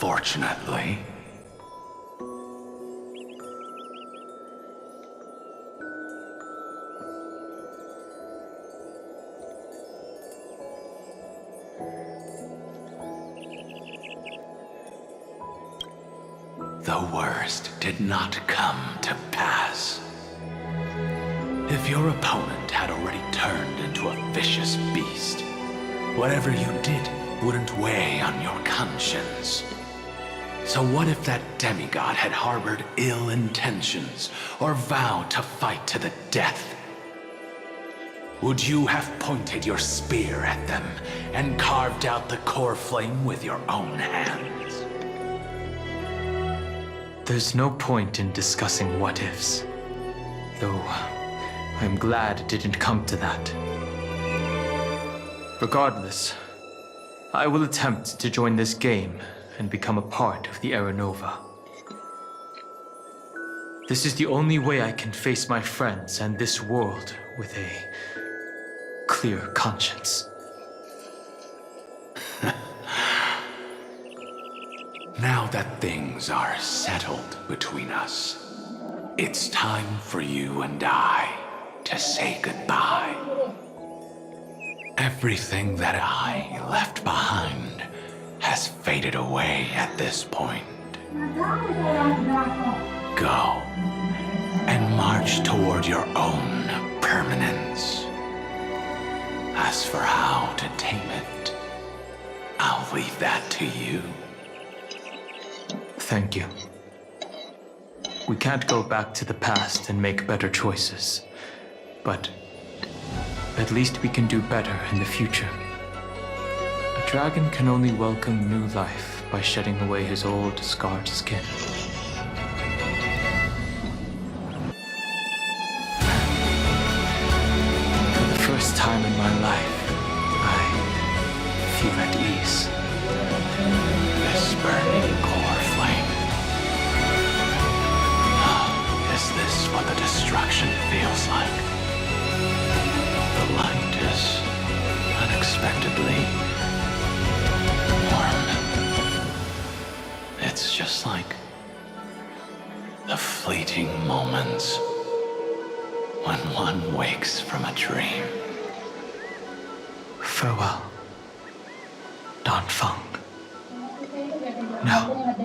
unfortunately. The worst did not come to pass. If your opponent had already turned into a vicious beast, whatever you did wouldn't weigh on your conscience. So what if that demigod had harbored ill intentions or vowed to fight to the death? Would you have pointed your spear at them and carved out the core flame with your own hands? There's no point in discussing what-ifs. Though, I'm glad it didn't come to that. Regardless, I will attempt to join this game and become a part of the Era Nova. This is the only way I can face my friends and this world with a clear conscience. Now that things are settled between us, it's time for you and I to say goodbye. Everything that I left behind has faded away at this point. Go and march toward your own permanence. As for how to tame it, I'll leave that to you. Thank you. We can't go back to the past and make better choices, but at least we can do better in the future. A dragon can only welcome new life by shedding away his old, scarred skin. For the first time in my life, I feel at ease. This burning core flame. Is this what the destruction feels like? The light is unexpectedly warm. It's just like the fleeting moments when one wakes from a dream. Farewell, Danfeng. Now,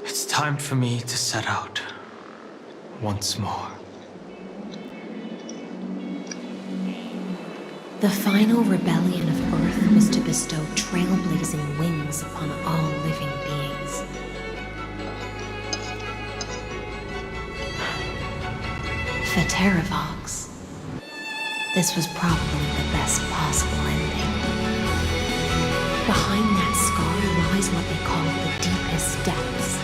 it's time for me to set out once more. The final rebellion of Earth was to bestow trailblazing wings upon all living beings. Fateravox. This was probably the best possible ending. Behind that scar lies what they call the deepest depths.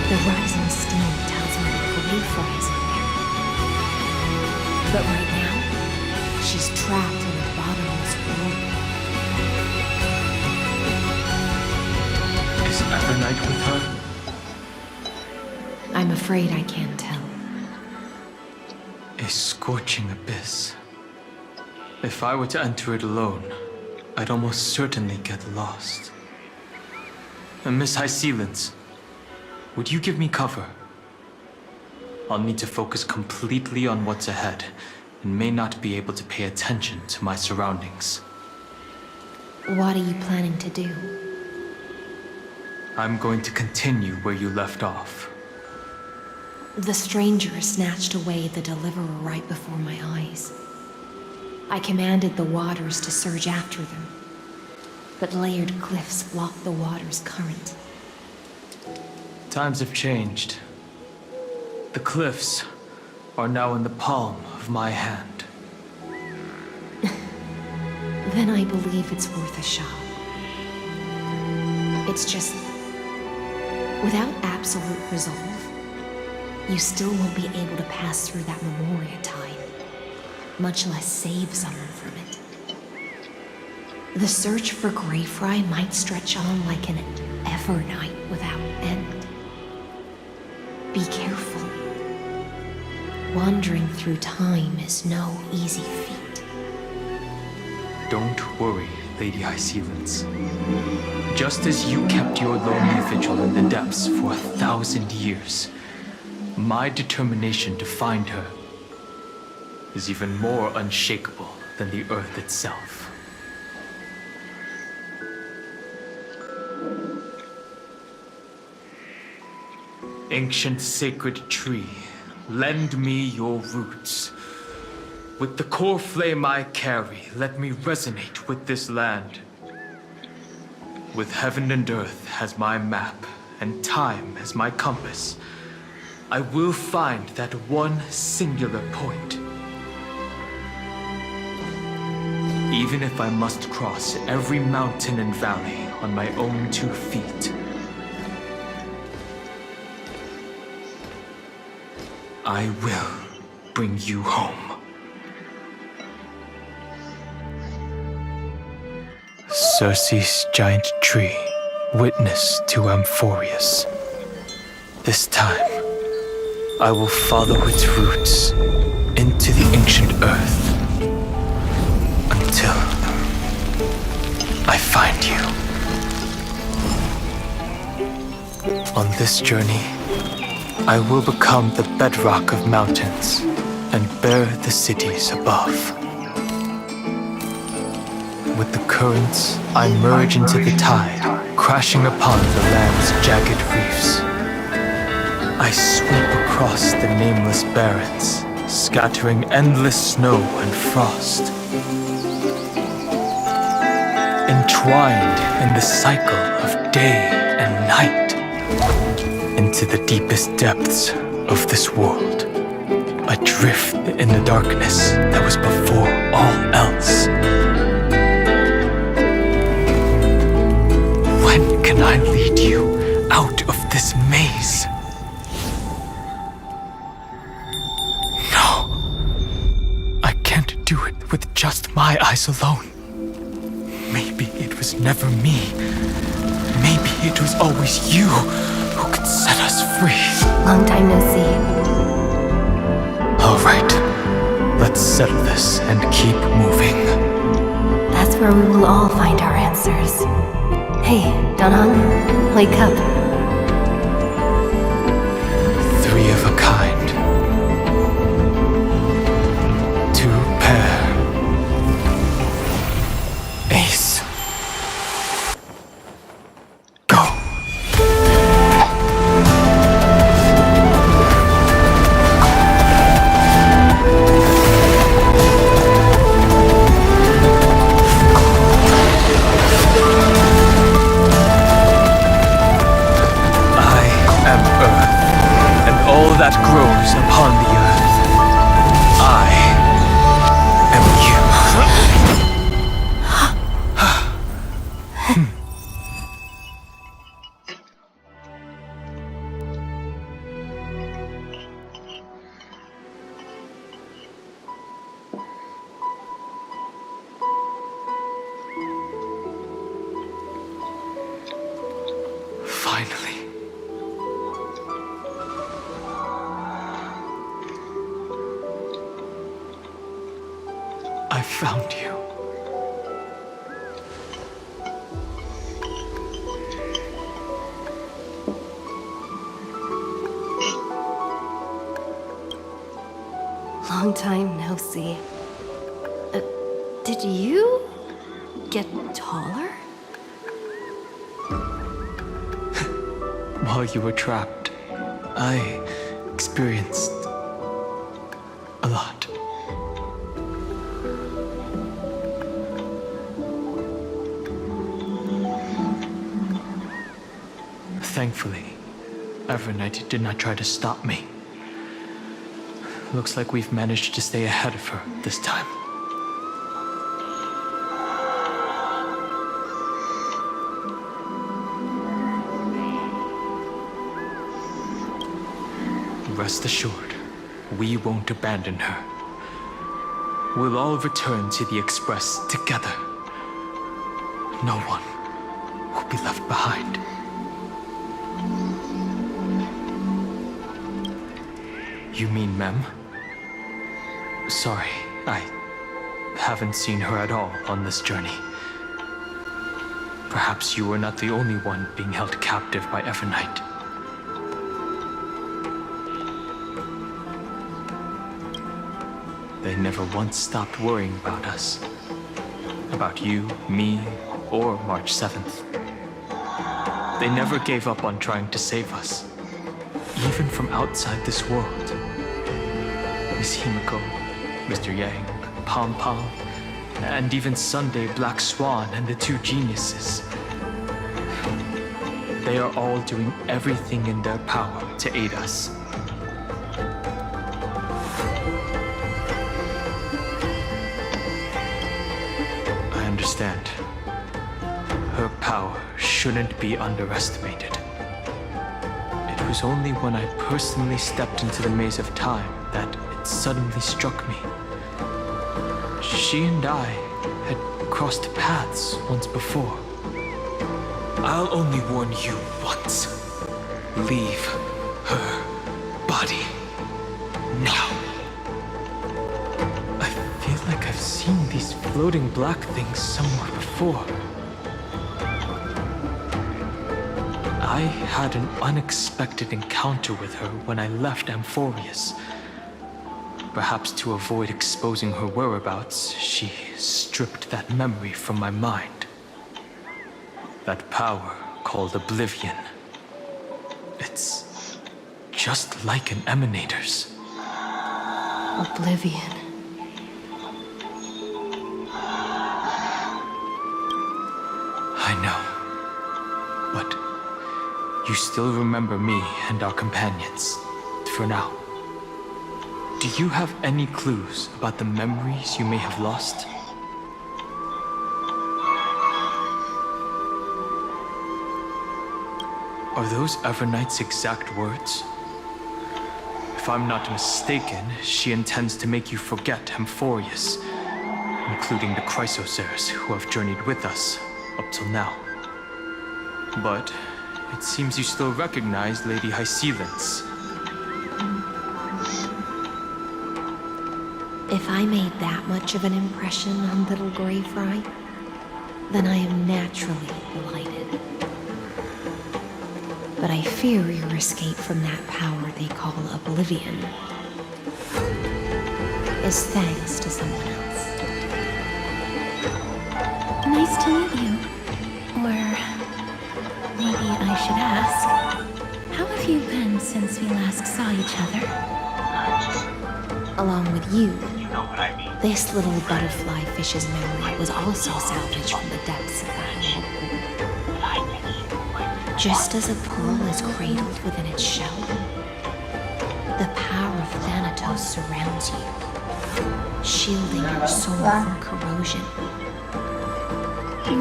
The rising steam tells me that Greyfry is in there. But right now, she's trapped in a bottomless whirlpool. Is Evernight with her? I'm afraid I can't tell. A scorching abyss. If I were to enter it alone, I'd almost certainly get lost. And Miss High Sealants, would you give me cover? I'll need to focus completely on what's ahead, and may not be able to pay attention to my surroundings. What are you planning to do? I'm going to continue where you left off. The stranger snatched away the deliverer right before my eyes. I commanded the waters to surge after them, but layered cliffs blocked the water's current. Times have changed. The cliffs are now in the palm of my hand. Then I believe it's worth a shot. It's just, without absolute resolve, you still won't be able to pass through that Memoria tide, much less save someone from it. The search for Greyfry might stretch on like an Evernight without end. Be careful. Wandering through time is no easy feat. Don't worry, Lady High Sealants. Just as you kept your lonely vigil in the depths for 1,000 years, my determination to find her is even more unshakable than the earth itself. Ancient sacred tree, lend me your roots. With the core flame I carry, let me resonate with this land. With heaven and earth as my map, and time as my compass, I will find that one singular point. Even if I must cross every mountain and valley on my own 2 feet, I will bring you home. Circe's giant tree, witness to Amphorius. This time, I will follow its roots into the ancient earth until I find you. On this journey, I will become the bedrock of mountains and bear the cities above. With the currents, I merge into the tide, crashing upon the land's jagged reefs. I sweep across the nameless barrens, scattering endless snow and frost. Entwined in the cycle of day and night, into the deepest depths of this world, adrift in the darkness that was before all else. When can I lead you out of this maze? No. I can't do it with just my eyes alone. Maybe it was never me. Maybe it was always you who could set us free. Long time no see. All right. Let's settle this and keep moving. That's where we will all find our answers. Hey, Danhong, wake up. 3 of a kind. 2 pair. Ace. Go. That grows upon the earth. I am you. Finally. I found you. Long time no see. Did you get taller? While you were trapped, I experienced a lot. Thankfully, Evernight did not try to stop me. Looks like we've managed to stay ahead of her this time. Rest assured, we won't abandon her. We'll all return to the Express together. No one will be left behind. You mean Mem? Sorry, I haven't seen her at all on this journey. Perhaps you were not the only one being held captive by Evernight. They never once stopped worrying about us. About you, me, or March 7th. They never gave up on trying to save us. Even from outside this world. Miss Himiko, Mr. Yang, Pom Pom, and even Sunday Black Swan and the two geniuses. They are all doing everything in their power to aid us. I understand. Her power shouldn't be underestimated. It was only when I personally stepped into the maze of time that it suddenly struck me. She and I had crossed paths once before. I'll only warn you once. Leave her body now. I feel like I've seen these floating black things somewhere before. I had an unexpected encounter with her when I left Amphorius. Perhaps to avoid exposing her whereabouts, she stripped that memory from my mind. That power called Oblivion. It's just like an emanator's. Oblivion. I know. But you still remember me and our companions, for now. Do you have any clues about the memories you may have lost? Are those Evernight's exact words? If I'm not mistaken, she intends to make you forget Amphorius, including the Chrysosaurs who have journeyed with us up till now. But it seems you still recognize Lady Hysealence. If I made that much of an impression on little Grey Fry, then I am naturally delighted. But I fear your escape from that power they call Oblivion is thanks to someone else. Nice to meet you. Or maybe I should ask, how have you been since we last saw each other? Along with you, this little butterfly fish's memory was also salvaged from the depths of that whirlpool. Just as a pearl is cradled within its shell, the power of Thanatos surrounds you, shielding your soul from corrosion.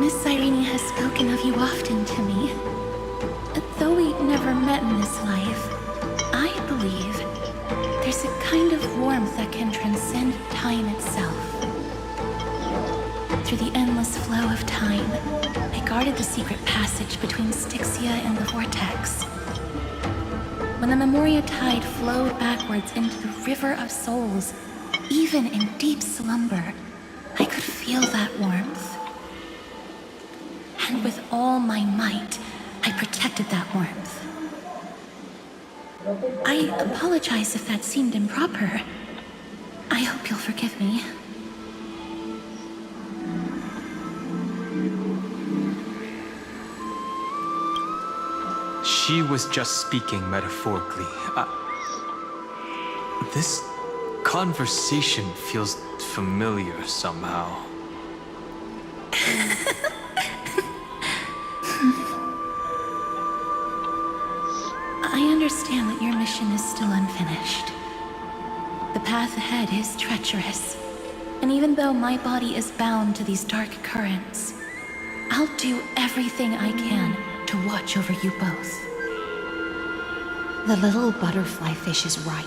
Miss Irene has spoken of you often to me. Though we never met in this life, I believe there's a kind of warmth that can transcend time itself. Through the endless flow of time, I guarded the secret passage between Styxia and the Vortex. When the Memoria tide flowed backwards into the River of Souls, even in deep slumber, I could feel that warmth. And with all my might, I protected that warmth. I apologize if that seemed improper. I hope you'll forgive me. She was just speaking metaphorically. This conversation feels familiar somehow. I understand that your mission is still unfinished. The path ahead is treacherous, and even though my body is bound to these dark currents, I'll do everything I can to watch over you both. The little butterfly fish is right.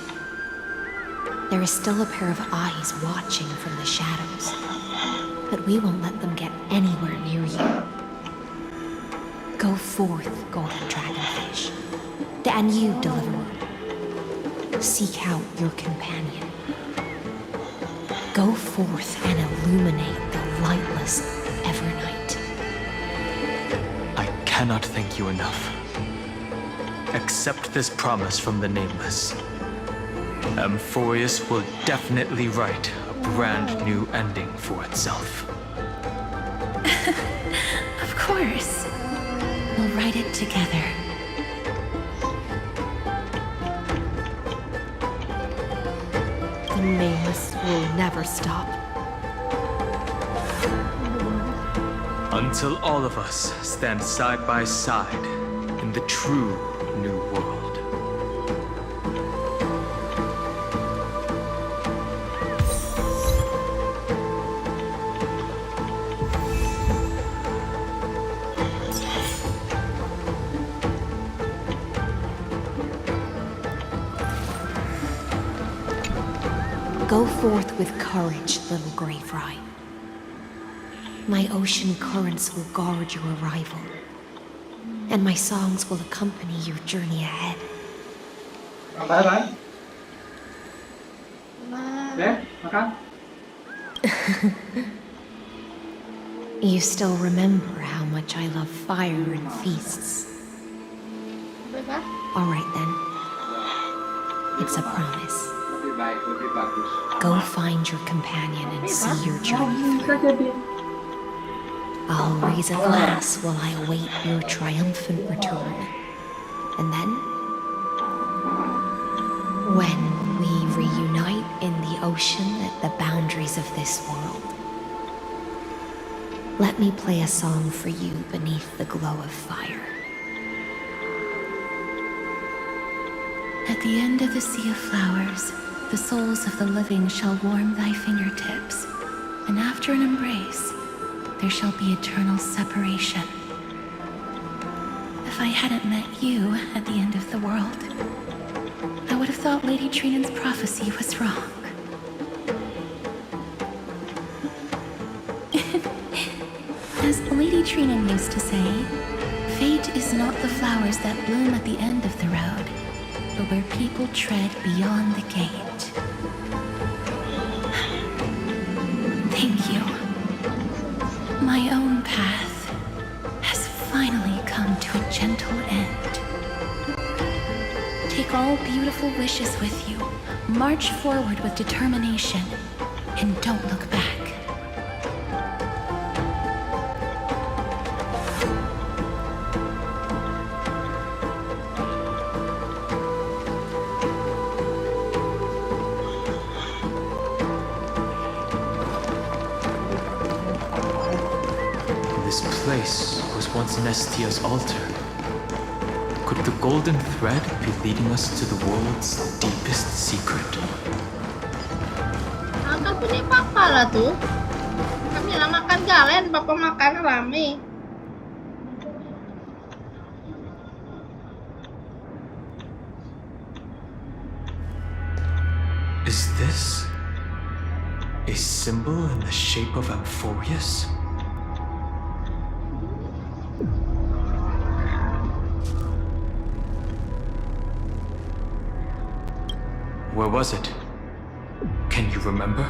There is still a pair of eyes watching from the shadows, but we won't let them get anywhere near you. Go forth, golden dragonfish, and you, deliverer. Seek out your companion. Go forth and illuminate the lightless Evernight. cannot thank you enough. Accept this promise from the Nameless. Amphorius will definitely write a brand new ending for itself. Of course. We'll write it together. The Nameless will never stop. Until all of us stand side by side in the true new world. Go forth with courage, little Grey Fry. My ocean currents will guard your arrival, and my songs will accompany your journey ahead. Makan. Ya, makan. You still remember how much I love fire and feasts. All right then. It's a promise. Lebih baik, lebih bagus. Go find your companion and see your journey through. I'll raise a glass while I await your triumphant return. And then, when we reunite in the ocean at the boundaries of this world, let me play a song for you beneath the glow of fire. At the end of the sea of flowers, the souls of the living shall warm thy fingertips, and after an embrace, there shall be eternal separation. If I hadn't met you at the end of the world, I would have thought Lady Trinan's prophecy was wrong. As Lady Trinan used to say, fate is not the flowers that bloom at the end of the road, but where people tread beyond the gate. Thank you. My own path has finally come to a gentle end. Take all beautiful wishes with you, march forward with determination, and don't look back. This place was once Nestia's altar. Could the golden thread be leading us to the world's deepest secret? Kan punya papa lah tuh. Kami lah makan galen, papa makan rame. Is this a symbol in the shape of Amphorius? Where was it? Can you remember?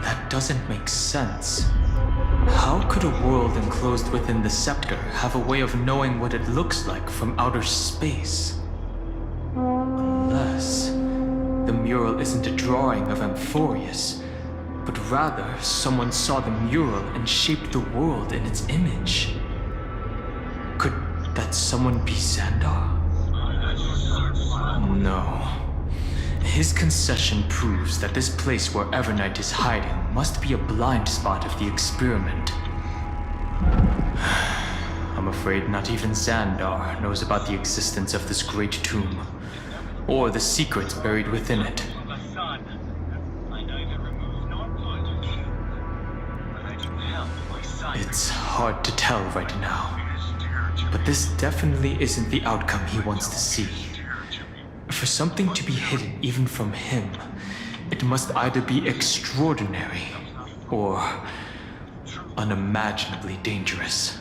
That doesn't make sense. How could a world enclosed within the scepter have a way of knowing what it looks like from outer space? Unless the mural isn't a drawing of Amphorius, but rather someone saw the mural and shaped the world in its image. Could that someone be Xandar? No. His concession proves that this place where Evernight is hiding must be a blind spot of the experiment. I'm afraid not even Xandar knows about the existence of this great tomb, or the secrets buried within it. It's hard to tell right now, but this definitely isn't the outcome he wants to see. For something to be hidden even from him, it must either be extraordinary or unimaginably dangerous.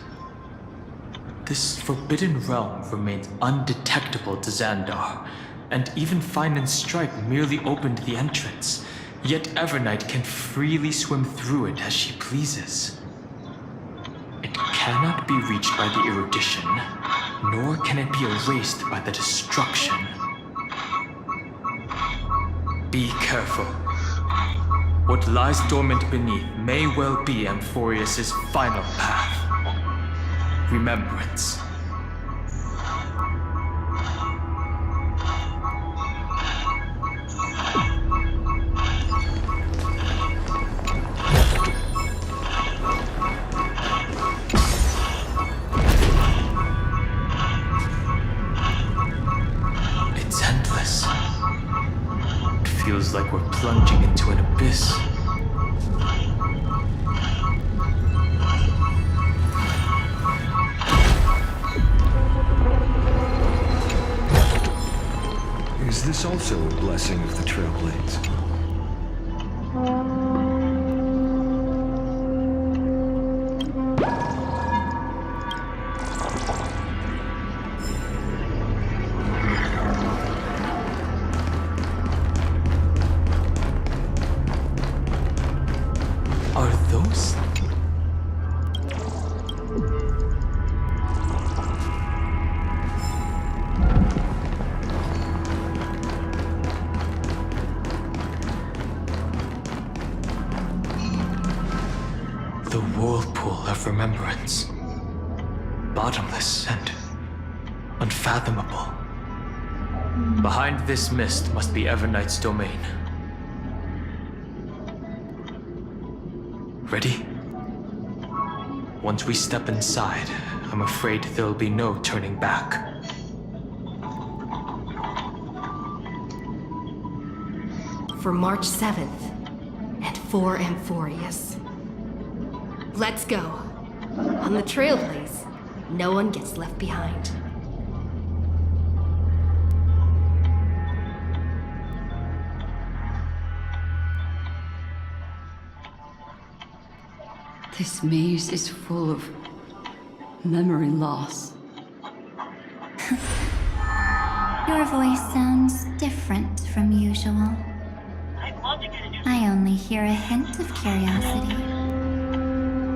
This forbidden realm remains undetectable to Xandar, and even Fine and Stripe merely opened the entrance, yet Evernight can freely swim through it as she pleases. It cannot be reached by the erudition, nor can it be erased by the destruction. Be careful. What lies dormant beneath may well be Amphorius' final path. Remembrance. It's endless. It feels like we're plunging into an abyss. Is this also a blessing of the Trailblades? Are those? The whirlpool of remembrance. Bottomless and unfathomable. Behind this mist must be Evernight's domain. Ready? Once we step inside, I'm afraid there'll be no turning back. For March 7th, and for Amphorius. Let's go. On the Trailblaze, no one gets left behind. This maze is full of memory loss. Your voice sounds different from usual. I only hear a hint of curiosity.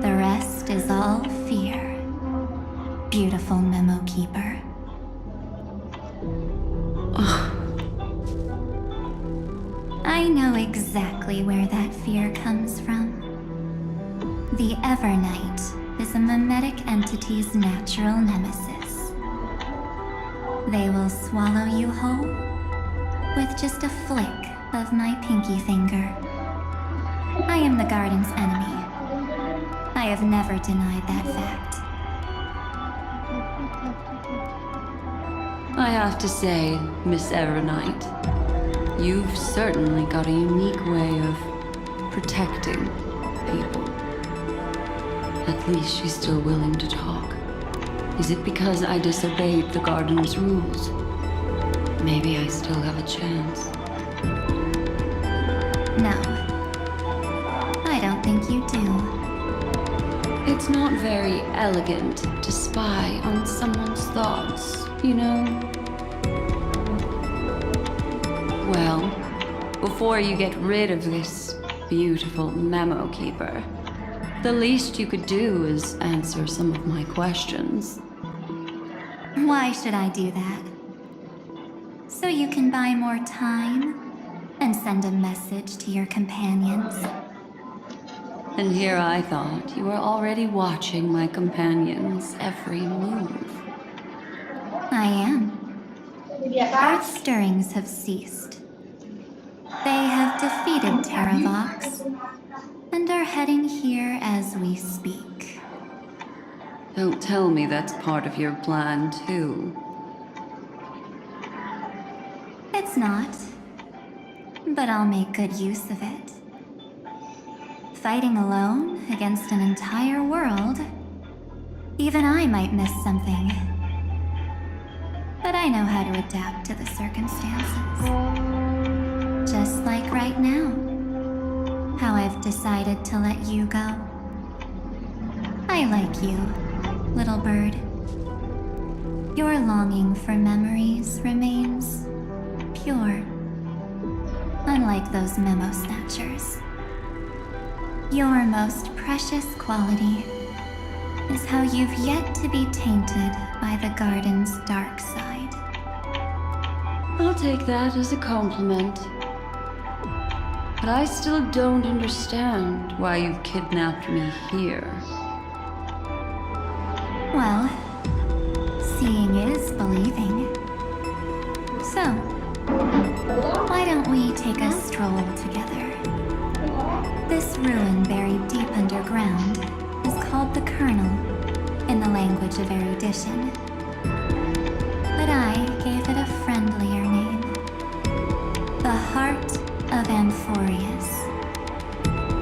The rest is all fear. Beautiful Memo Keeper. I know exactly where that fear comes from. The Evernight is a mimetic entity's natural nemesis. They will swallow you whole with just a flick of my pinky finger. I am the garden's enemy. I have never denied that fact. I have to say, Miss Evernight, you've certainly got a unique way of protecting people. At least she's still willing to talk. Is it because I disobeyed the garden's rules? Maybe I still have a chance. No. I don't think you do. It's not very elegant to spy on someone's thoughts, you know? Well, before you get rid of this beautiful Memo Keeper, the least you could do is answer some of my questions. Why should I do that? So you can buy more time and send a message to your companions? And here I thought you were already watching my companions' every move. I am. Earth stirrings have ceased. They have defeated Terravox and are heading here as we speak. Don't tell me that's part of your plan, too. It's not, but I'll make good use of it. Fighting alone against an entire world, even I might miss something. But I know how to adapt to the circumstances. Just like right now, how I've decided to let you go. I like you, little bird. Your longing for memories remains pure, unlike those memo snatchers. Your most precious quality is how you've yet to be tainted by the garden's dark side. I'll take that as a compliment. But I still don't understand why you've kidnapped me here. Well, seeing is believing. So, why don't we take a stroll together? This ruin buried deep underground is called the Kernel in the language of erudition. But I gave it a friendlier name. The Heart of Amphorius.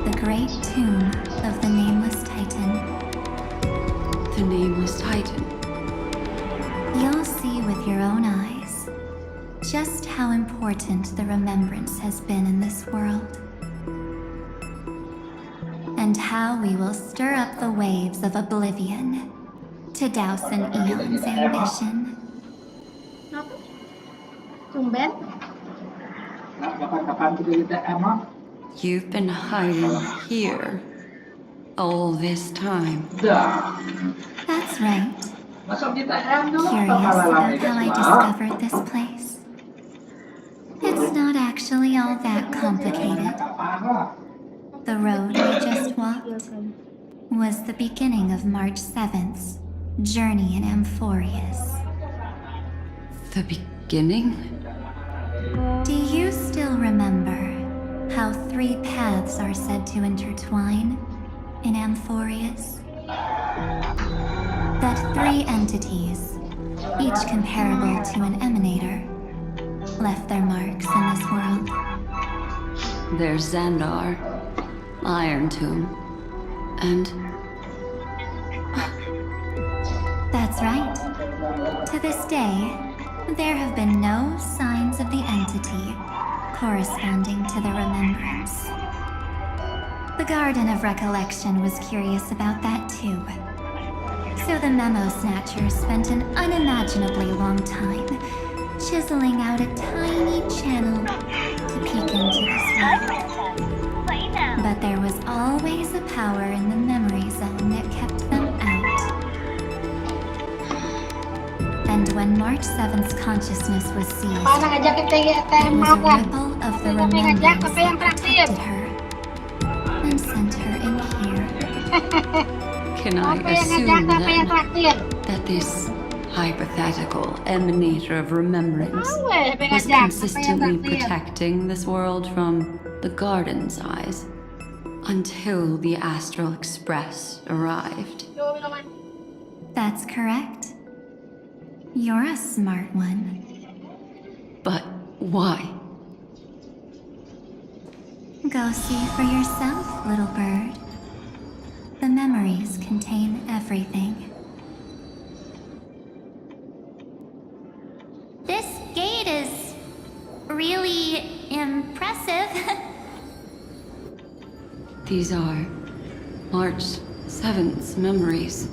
The great tomb of the Nameless Titan. The Nameless Titan. You'll see with your own eyes just how important the remembrance has been in this world. And how we will stir up the waves of oblivion to douse an eon's ambition. Tumben. Kapan kita di TM, ah? You've been hiding here all this time. Dah. That's right. Masuk di TM dulu. Curious about how I discovered this place? It's not actually all that complicated. The road we just walked was the beginning of March 7th's journey in Amphorius. The beginning? Do you still remember how 3 paths are said to intertwine in Amphorius? That 3 entities, each comparable to an emanator, left their marks in this world. There's Xandar, Iron Tomb, and... That's right. To this day, there have been no signs of the entity corresponding to the remembrance. The Garden of Recollection was curious about that too. So the Memo Snatchers spent an unimaginably long time chiseling out a tiny channel to peek into this world. But there was always a power in the memory zone that kept them out. And when March 7th's consciousness was seized, Mana ngajak kita ke it TM was a kan? ripple of the Kita ngajak remembrance tapi yang that traktir. protected her and sent her in here. Can I Apa yang ngajak assume tapi yang then traktir? that this hypothetical emanator of remembrance Tahu apa yang was ngajak apa yang consistently traktir? protecting this world from the garden's eyes until the Astral Express arrived? Coba minuman. That's correct. You're a smart one. But why? Go see for yourself, little bird. The memories contain everything. This gate is really impressive. These are March 7th's memories.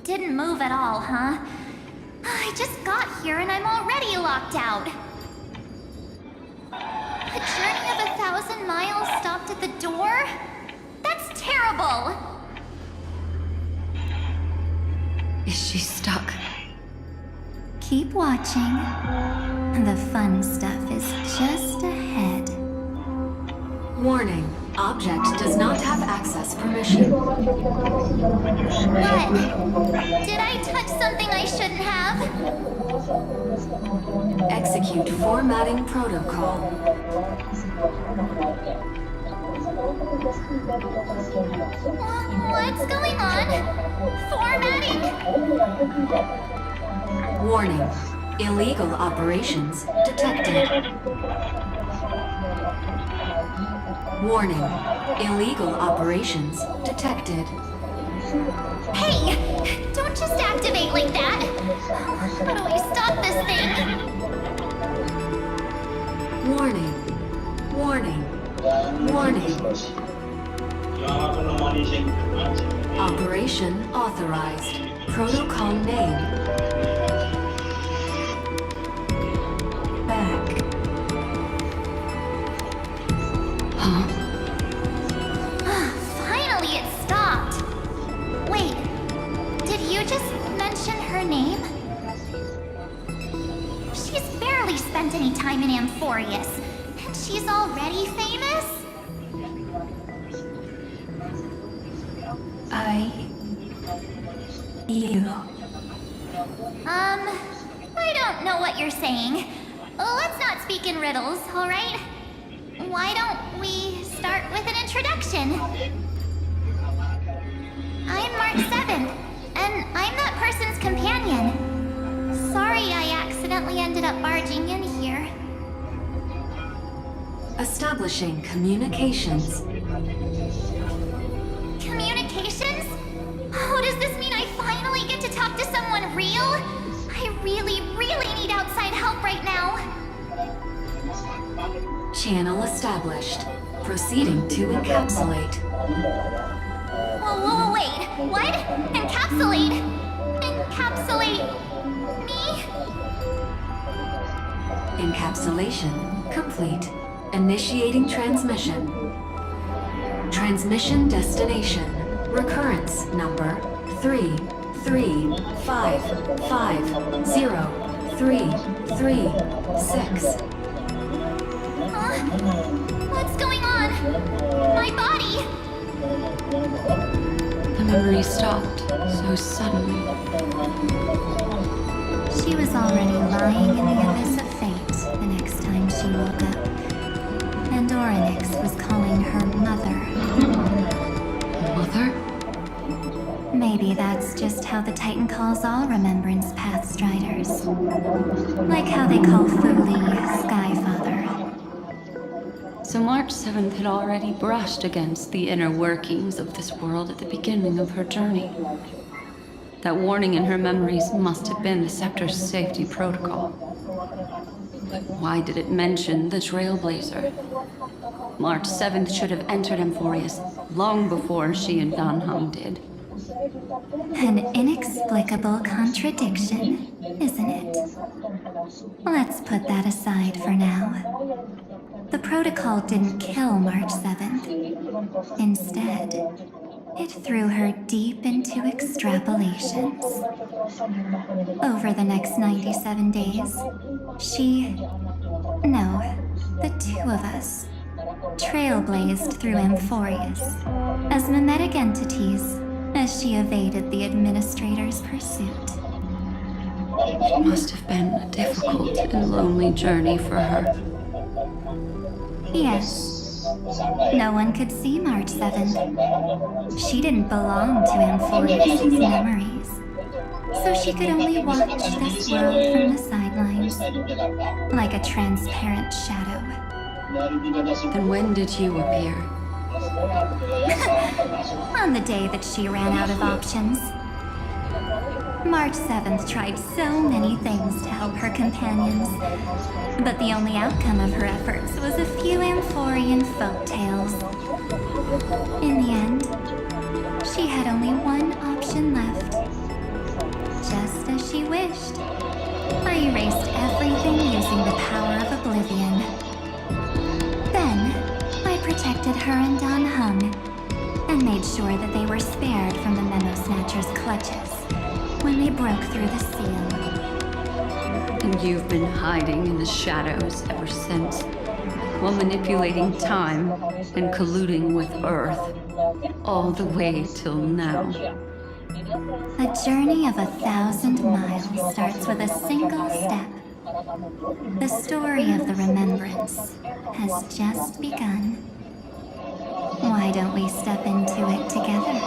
Didn't move at all, huh? I just got here and I'm already locked out. A journey of 1,000 miles stopped at the door? That's terrible! Is she stuck? Keep watching. The fun stuff is just ahead. Warning. Object does not have access permission. What? Did I touch something I shouldn't have? Execute formatting protocol. What's going on? Formatting? Warning. Illegal operations detected. Warning. Illegal operations detected. Hey! Don't just activate like that! How do we stop this thing? Warning. Warning. Warning. Operation authorized. Protocol name. Back. Finally, it stopped. Wait, did you just mention her name? She's barely spent any time in Amphorius, and she's already famous? I don't know what you're saying. Let's not speak in riddles, alright? Why don't we start with an introduction? I'm Mark 7, and I'm that person's companion. Sorry I accidentally ended up barging in here. Establishing communications. Communications? Oh, does this mean I finally get to talk to someone real? I really, really need outside help right now. Channel established. Proceeding to encapsulate. Whoa, wait. What? Encapsulate? Encapsulate me? Encapsulation complete. Initiating transmission. Transmission destination. Recurrence number 335503336. What's going on? My body! The memory stopped so suddenly. She was already lying in the abyss of fate the next time she woke up. And Orynyx was calling her mother. Mother? Maybe that's just how the Titan calls all Remembrance Pathstriders. Like how they call Fuli Skyfather. So March 7th had already brushed against the inner workings of this world at the beginning of her journey. That warning in her memories must have been the Scepter's safety protocol. But why did it mention the Trailblazer? March 7th should have entered Amphorius long before she and Dan Heng did. An inexplicable contradiction, isn't it? Let's put that aside for now. The protocol didn't kill March 7th. Instead, it threw her deep into extrapolations. Over the next 97 days, the two of us, trailblazed through Amphorius as mimetic entities as she evaded the administrator's pursuit. It must have been a difficult and lonely journey for her. Yes. No one could see March 7th. She didn't belong to Amphorius' memories. So she could only watch this world from the sidelines, like a transparent shadow. Then when did you appear? On the day that she ran out of options. March 7th tried so many things to help her companions, but the only outcome of her efforts was a few Amphorian folk tales. In the end, she had only one option left. Just as she wished, I erased everything using the power of oblivion. Then, I protected her and Dan Heng, and made sure that they were spared from the Memo Snatcher's clutches when they broke through the seal. And you've been hiding in the shadows ever since, while manipulating time and colluding with Earth, all the way till now. A journey of 1,000 miles starts with a single step. The story of the Remembrance has just begun. Why don't we step into it together?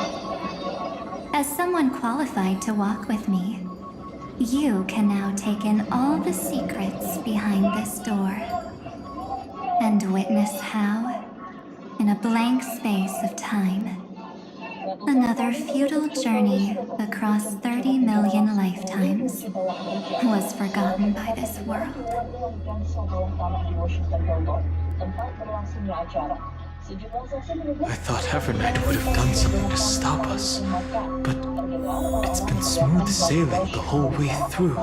As someone qualified to walk with me, you can now take in all the secrets behind this door and witness how, in a blank space of time, another futile journey across 30 million lifetimes was forgotten by this world. I thought Evernight would have done something to stop us, but it's been smooth sailing the whole way through.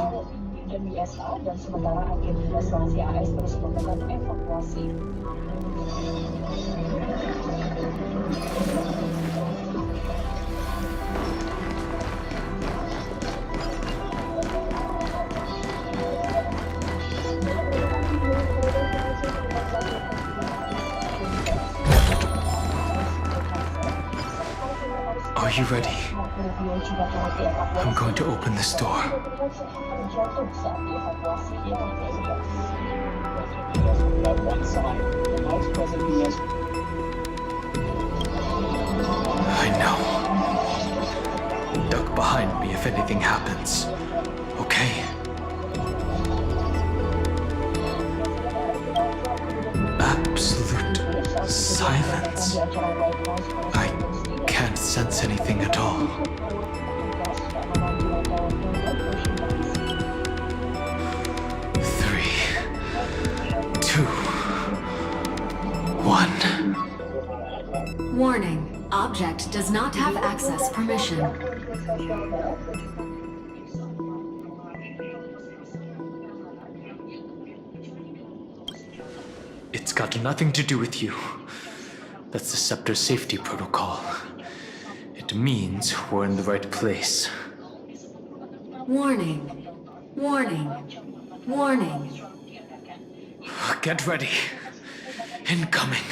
Are you ready? I'm going to open this door. I know. Duck behind me if anything happens. Okay? Absolute silence. I can't sense anything at all. 3, 2, 1. Warning. Object does not have access permission. It's got nothing to do with you. That's the Scepter's safety protocol. It means we're in the right place. Warning. Warning. Warning. Get ready. Incoming.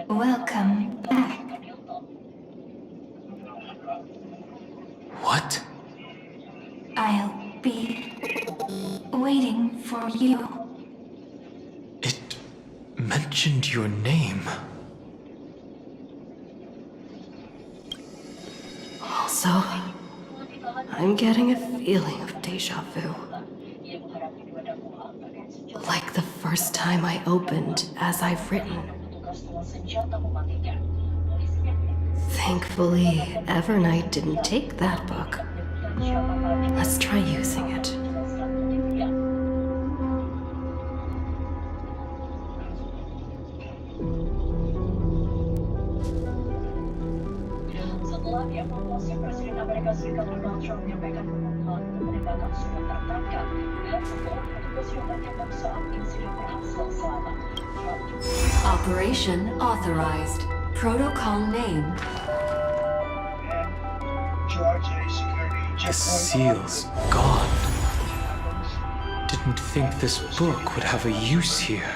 Welcome back. What? I'll be waiting for you. It mentioned your name. Also, I'm getting a feeling of deja vu. Like the first time I opened As I've Written. Thankfully, Evernight didn't take that book. Let's try using it. Setelah dievaluasi, Presiden Amerika Serikat Donald Trump menyampaikan pengumuman penindakan sementara tangkap dan seorang petugas yang tertembak saat insiden berhasil selamat. Operation authorized. Protocol name. The seal's gone. Didn't think this book would have a use here.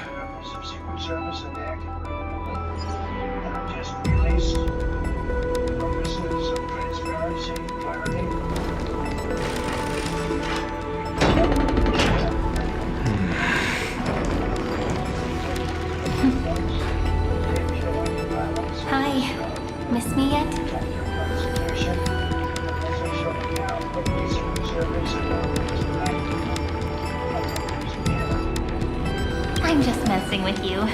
Hi. Miss me yet? I'm just messing with you.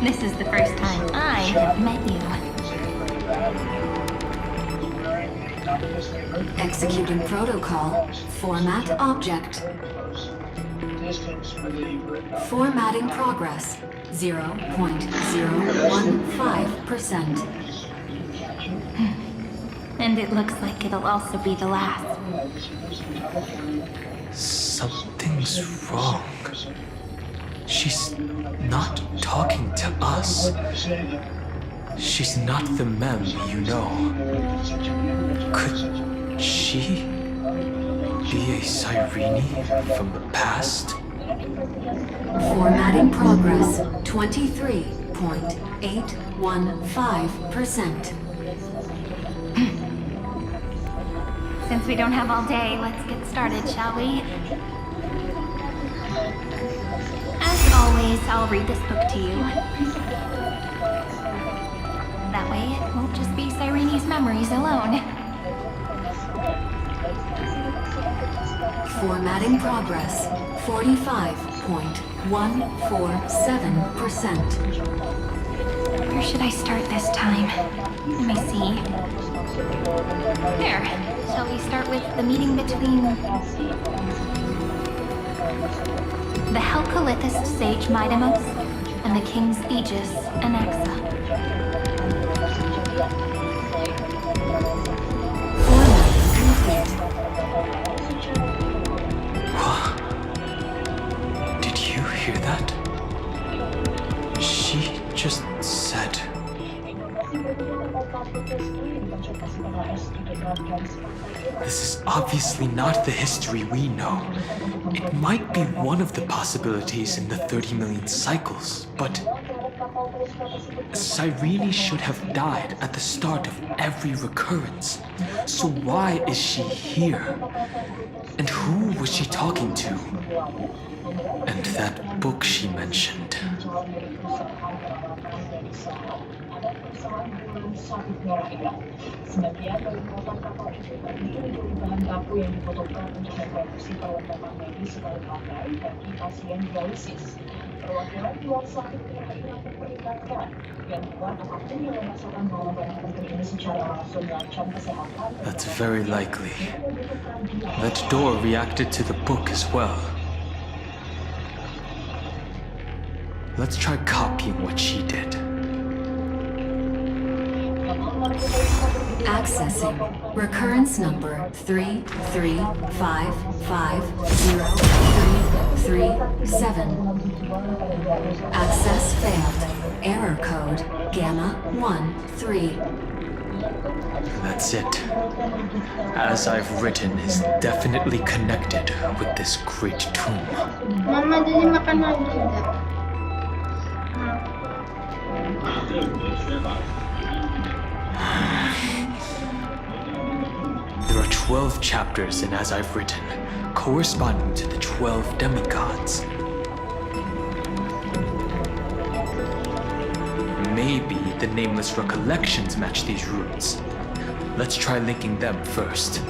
This is the first time I have met you. Executing protocol. Format object. Formatting progress. 0.015%. And it looks like it'll also be the last. Something's wrong. She's not talking to us. She's not the Mem you know. Could she be a Cyrene from the past? Formatting progress. 23.815%. Since we don't have all day, let's get started, shall we? As always, I'll read this book to you. That way, it won't just be Cyrene's memories alone. Formatting progress. 45.147%. Where should I start this time? Let me see. There. Shall we start with the meeting between the Helcolithist sage Midamos and the King's Aegis, Anaxa. Did you hear that? She just said... This is obviously not the history we know. It might be one of the possibilities in the 30 million cycles, but... Cyrene should have died at the start of every recurrence. So why is she here? And who was she talking to? And that book she mentioned. Sebagian dari muatan kapal itu terdiri dari bahan baku yang dibutuhkan untuk memproduksi perlengkapan medis seperti baterai bagi pasien dialisis. Perwakilan luar sakit perairan memperingatkan yang kuat apapun yang memasukkan golongan penting ini secara langsung mengancam kesehatan. That's very likely. That door reacted to the book as well. Let's try copying what she did. Accessing recurrence number 335503337. Access failed. Error code Gamma 13. That's it. As I've written is definitely connected with this great tomb. Mama jadi makan lagi enggak? There are 12 chapters in As I've Written, corresponding to the 12 demigods. Maybe the nameless recollections match these runes. Let's try linking them first.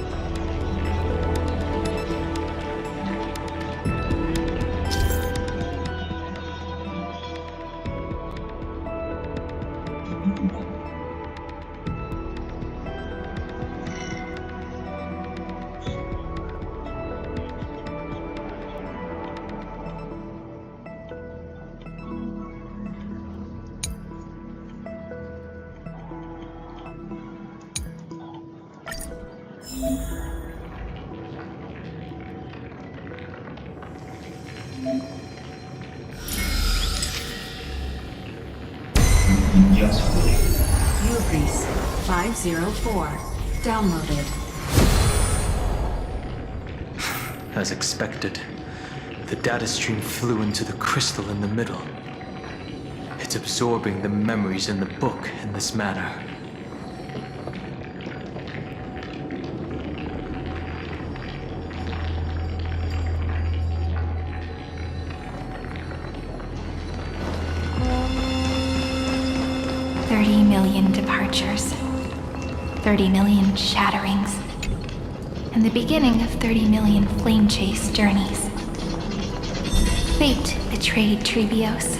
Ubris 504. Downloaded. As expected, the data stream flew into the crystal in the middle. It's absorbing the memories in the book in this manner. Departures, 30 million shatterings, and the beginning of 30 million flame chase journeys. Fate betrayed Trebios,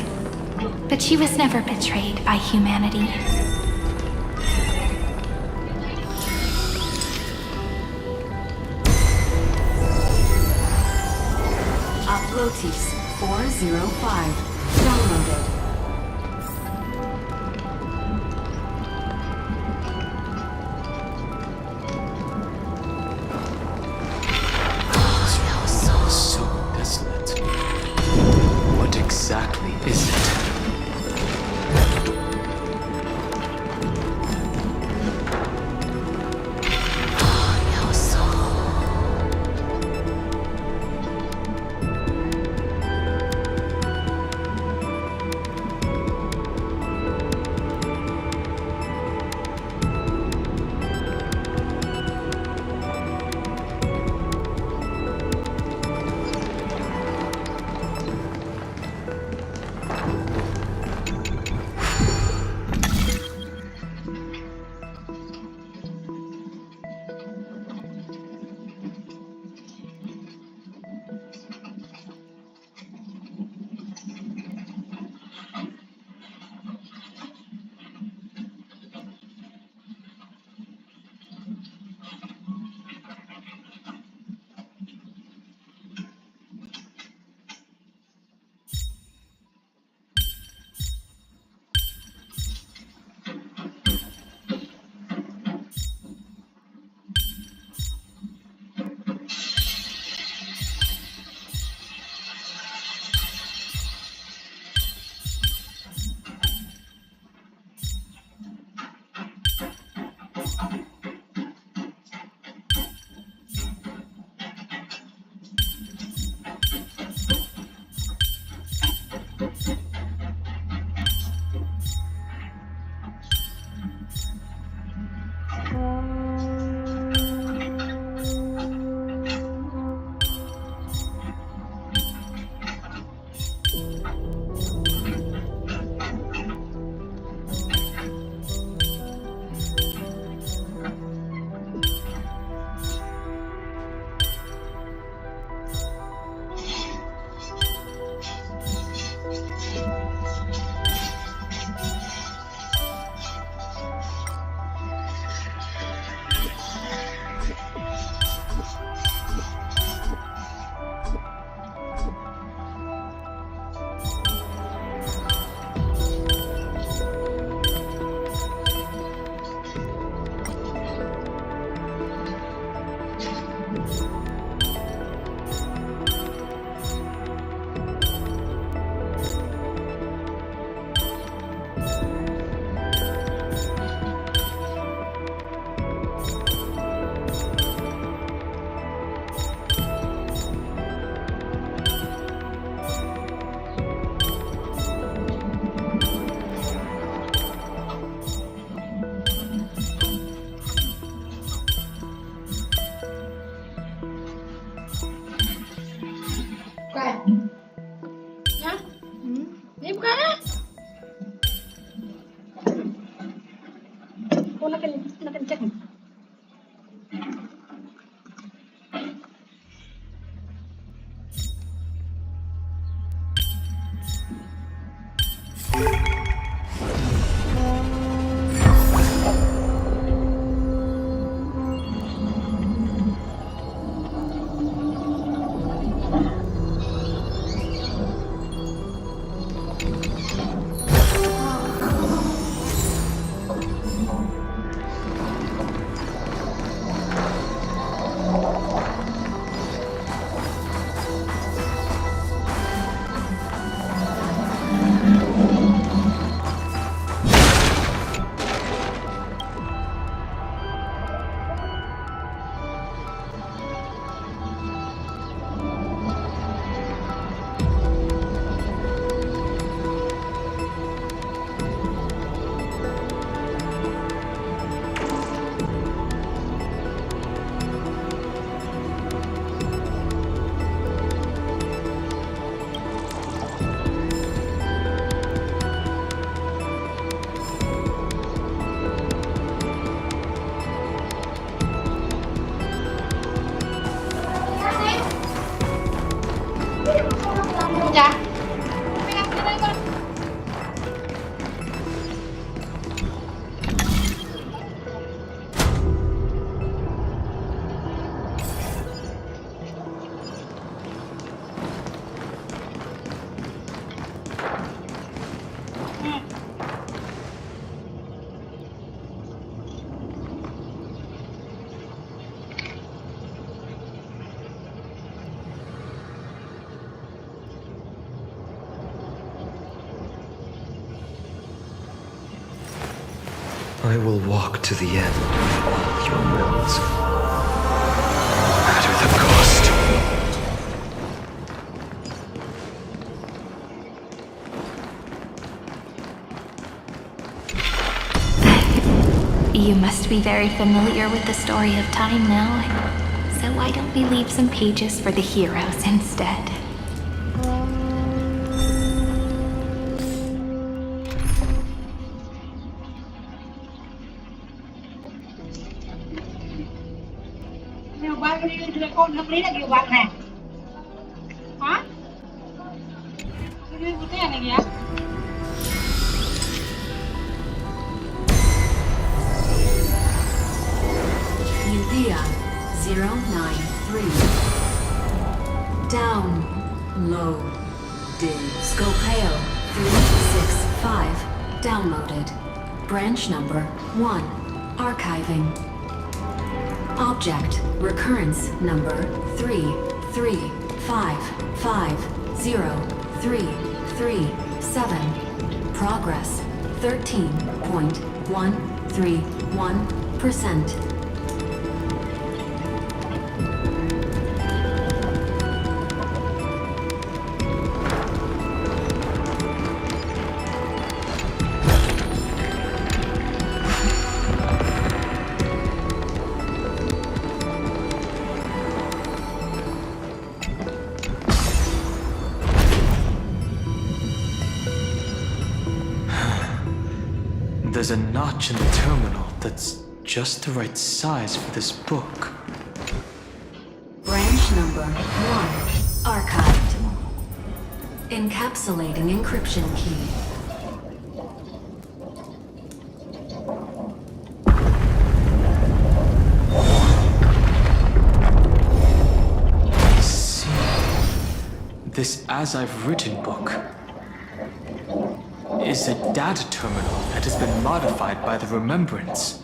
but she was never betrayed by humanity. Uplotis 405. Downloaded. Exactly is it? Bukan. Ya? Ini bukan ya? Kau nak kencang. Udah. I will walk to the end of all your wills, no matter the cost. You must be very familiar with the story of time now. So why don't we leave some pages for the heroes instead? Điều quan như là con hợp lý là điều quan này. Hả? Cái này kìa. Uthea 093. Downloaded. Scopeo 365. Downloaded. Branch number 1. Archiving. Object recurrence number 335503337. Progress 13.131%. There's a notch in the terminal that's just the right size for this book. Branch number 1. Archived. Encapsulating encryption key. I see. This As I've Written book is a data terminal that has been modified by the Remembrance.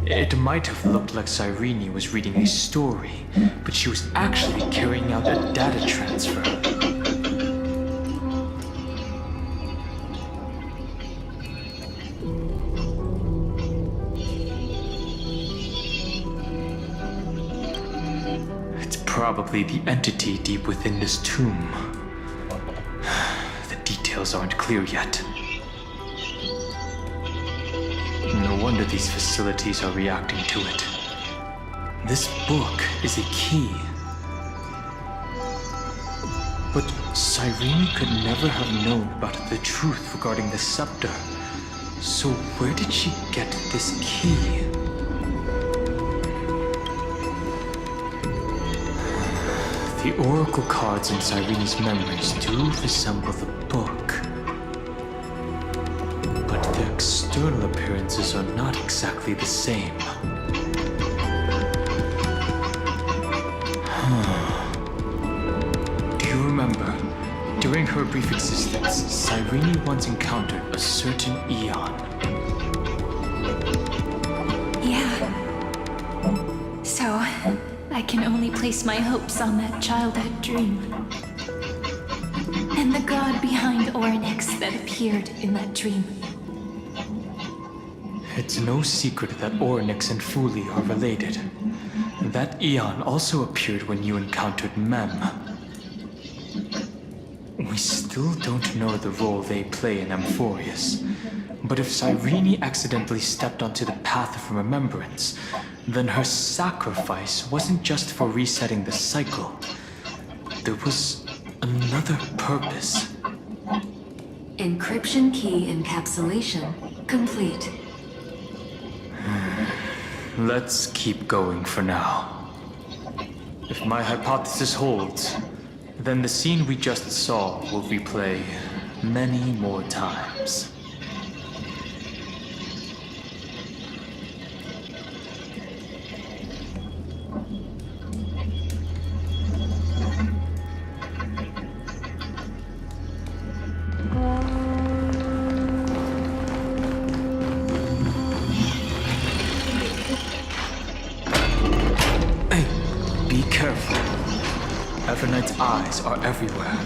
It might have looked like Cyrene was reading a story, but she was actually carrying out a data transfer. It's probably the entity deep within this tomb. The details aren't clear yet. No wonder these facilities are reacting to it. This book is a key. But Cyrene could never have known about the truth regarding the scepter. So where did she get this key? The oracle cards in Cyrene's memories do resemble the book. But their external appearances are not exactly the same. Do you remember, during her brief existence, Cyrene once encountered a certain Eon? Yeah. So, I can only place my hopes on that childhood dream. And the god behind Orynyx that appeared in that dream. It's no secret that Orynyx and Fuli are related. That Eon also appeared when you encountered Mem. We still don't know the role they play in Amphorius. But if Cyrene accidentally stepped onto the path of remembrance, then her sacrifice wasn't just for resetting the cycle. There was another purpose. Encryption key encapsulation complete. Let's keep going for now. If my hypothesis holds, then the scene we just saw will replay many more times. Everknight's eyes are everywhere.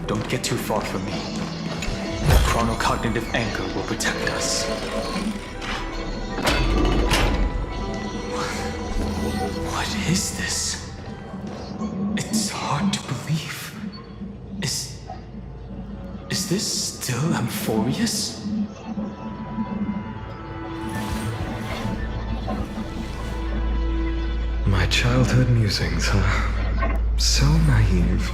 Don't get too far from me. The chronocognitive anchor will protect us. What is this? It's hard to believe. Is this still Amphorius? My childhood musings, huh? So naive.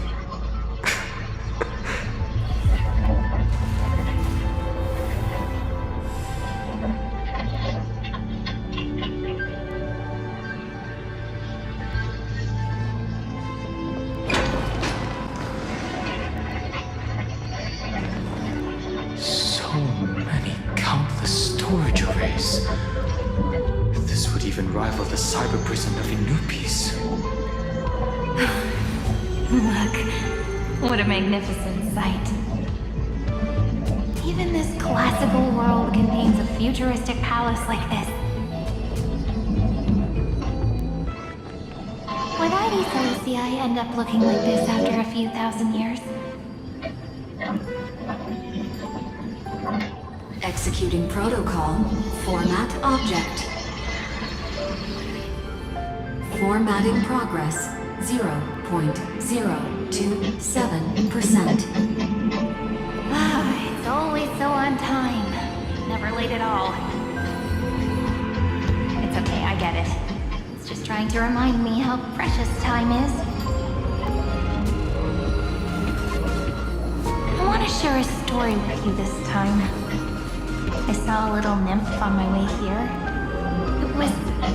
So many countless storage arrays. This would even rival the cyber prison of Inupis. Look, what a magnificent sight. Even this classical world contains a futuristic palace like this. Would ID Celestii end up looking like this after a few thousand years? Executing protocol. Format object. Formatting progress. 0.027%. It's always so on time. Never late at all. It's okay, I get it. It's just trying to remind me how precious time is. I want to share a story with you this time. I saw a little nymph on my way here. It was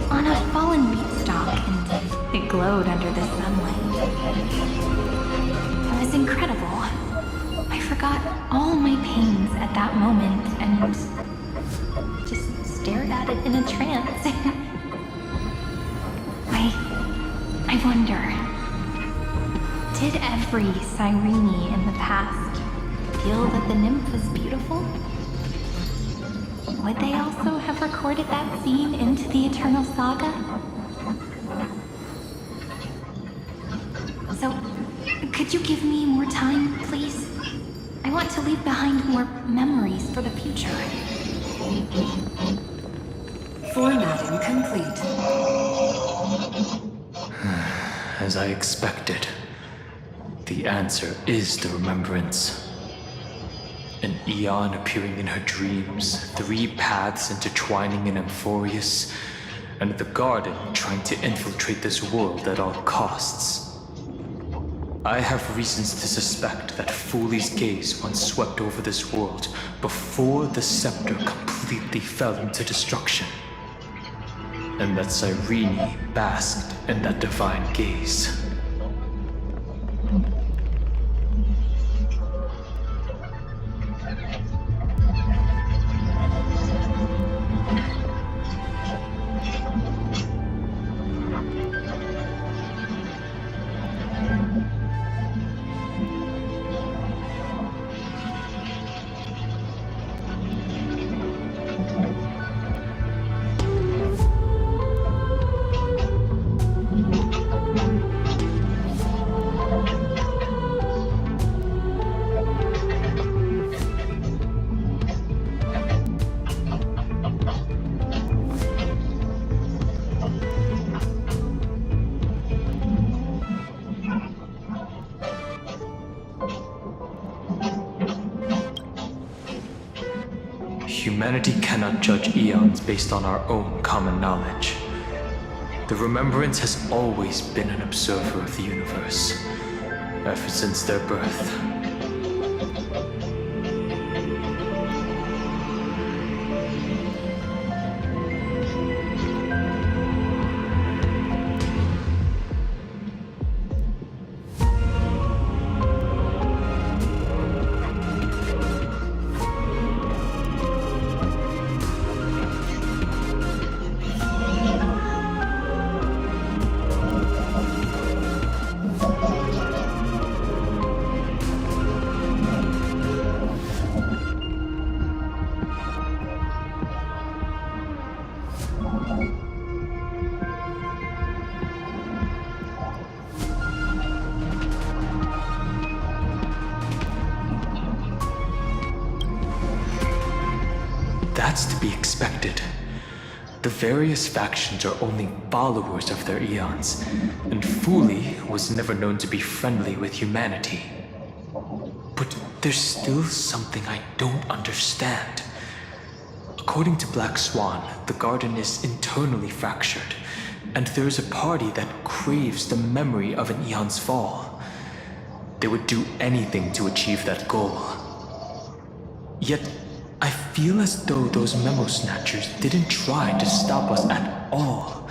on a fallen wheat stalk, and it glowed under the sunlight. It was incredible. I forgot all my pains at that moment and just stared at it in a trance. I wonder, did every Cyrene in the past feel that the nymph was beautiful? would they also have recorded that scene into the Eternal Saga? So, could you give me more time, please? I want to leave behind more memories for the future. Formatting complete. As I expected, the answer is the remembrance. An Eon appearing in her dreams, 3 paths intertwining in Amphorius, and the Garden trying to infiltrate this world at all costs. I have reasons to suspect that Fooley's gaze once swept over this world before the scepter completely fell into destruction, and that Cyrene basked in that divine gaze. Humanity cannot judge eons based on our own common knowledge. The Remembrance has always been an observer of the universe, ever since their birth. That's to be expected. The various factions are only followers of their eons, and Fooley was never known to be friendly with humanity. But there's still something I don't understand. According to Black Swan, the Garden is internally fractured, and there is a party that craves the memory of an eon's fall. They would do anything to achieve that goal. Yet, I feel as though those memo snatchers didn't try to stop us at all.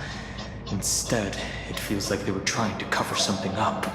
Instead, it feels like they were trying to cover something up.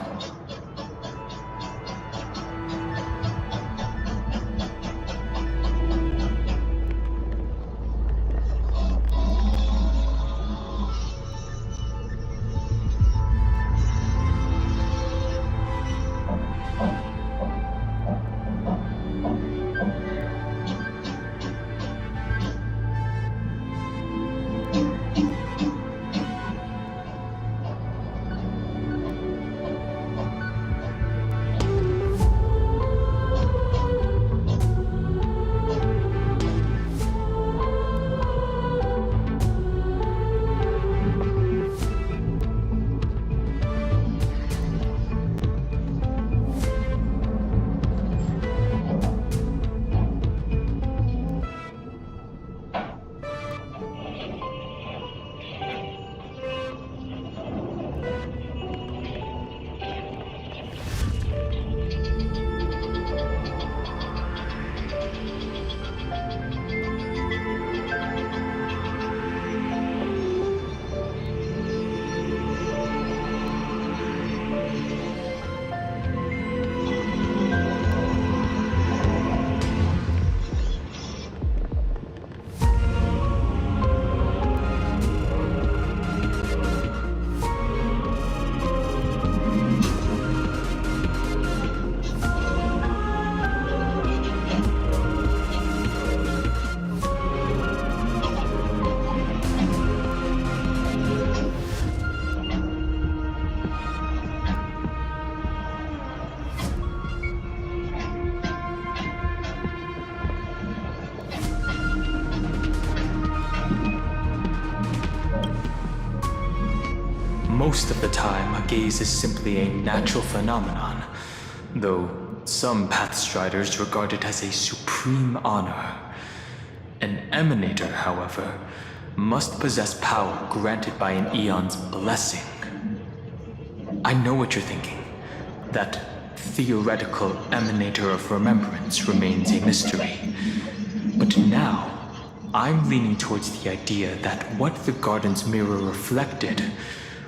most of the time, a gaze is simply a natural phenomenon, though some Pathstriders regard it as a supreme honor. An emanator, however, must possess power granted by an Eon's blessing. I know what you're thinking. That theoretical emanator of remembrance remains a mystery. But now, I'm leaning towards the idea that what the garden's mirror reflected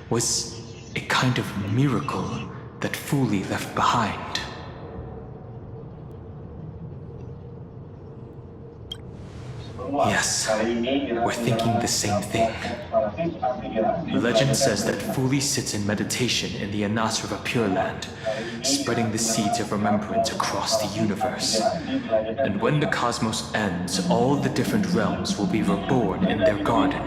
was a kind of miracle that Fuli left behind. Yes, we're thinking the same thing. Legend says that Fuli sits in meditation in the Anasrava Pure Land, spreading the seeds of remembrance across the universe. And when the cosmos ends, all the different realms will be reborn in their garden.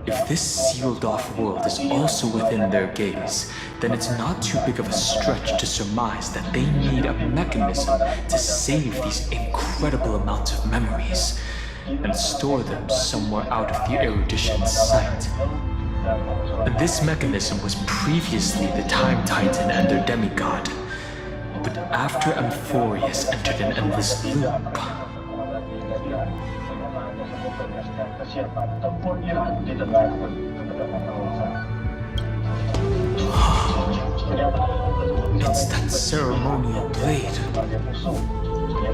If this sealed-off world is also within their gaze, then it's not too big of a stretch to surmise that they need a mechanism to save these incredible amounts of memories and store them somewhere out of the erudition's sight. This mechanism was previously the Time Titan and their demigod, but after Amphorius entered an endless loop, it's that ceremonial blade.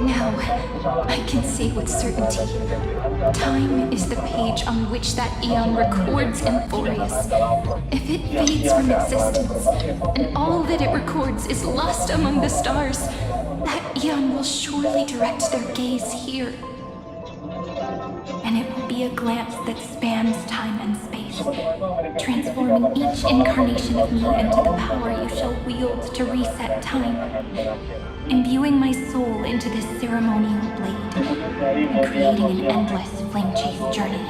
Now, I can say with certainty, time is the page on which that Eon records Amphorius. If it fades from existence, and all that it records is lost among the stars, that Eon will surely direct their gaze here. And it will be a glance that spans time and space, transforming each incarnation of me into the power you shall wield to reset time, imbuing my soul into this ceremonial blade, and creating an endless flame-chased journey.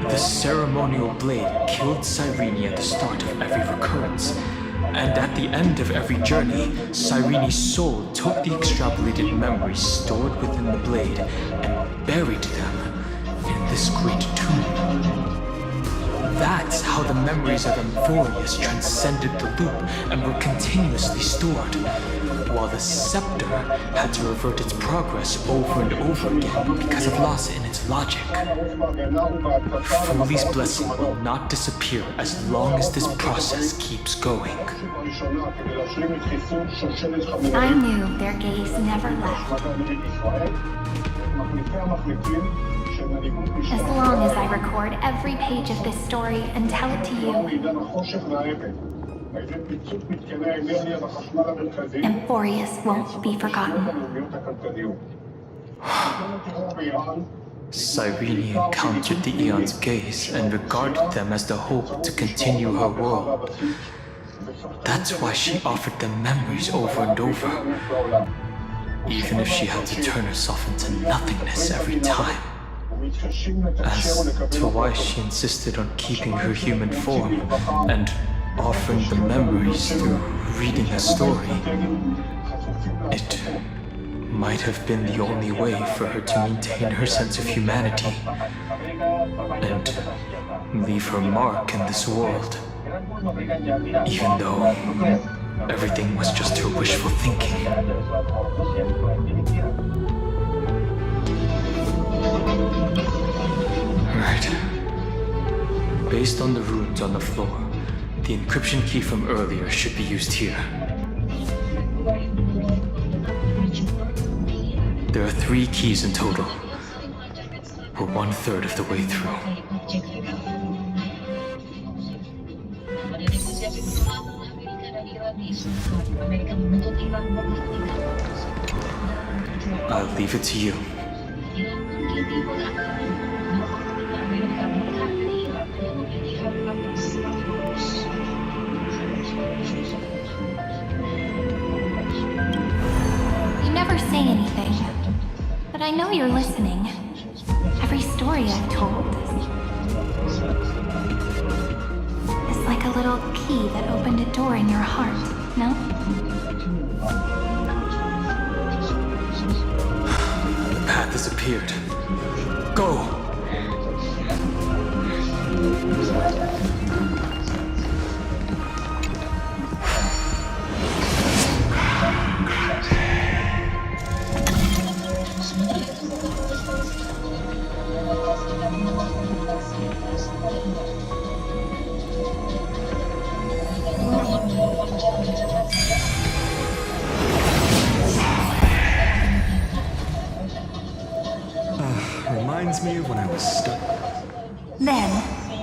The ceremonial blade killed Cyrene at the start of every recurrence. And at the end of every journey, Cyrene's soul took the extrapolated memories stored within the blade and buried them in this great tomb. That's how the memories of Amphorius transcended the loop and were continuously stored, while the scepter had to revert its progress over and over again because of loss in its logic. Fuli's blessing will not disappear as long as this process keeps going. I knew their gaze never left. As long as I record every page of this story and tell it to you, Amphorius won't be forgotten. Cyrene encountered the Eon's gaze and regarded them as the hope to continue her world. That's why she offered them memories over and over, even if she had to turn herself into nothingness every time. As to why she insisted on keeping her human form and offering the memories through reading a story, it might have been the only way for her to maintain her sense of humanity and leave her mark in this world, even though everything was just her wishful thinking. Right. Based on the runes on the floor, the encryption key from earlier should be used here. There are 3 keys in total. We're 1/3 of the way through. I'll leave it to you. You never say anything, but I know you're listening. Every story I've told is like a little key that opened a door in your heart, no? The path has appeared. Go! Reminds me of when I was stuck. Then,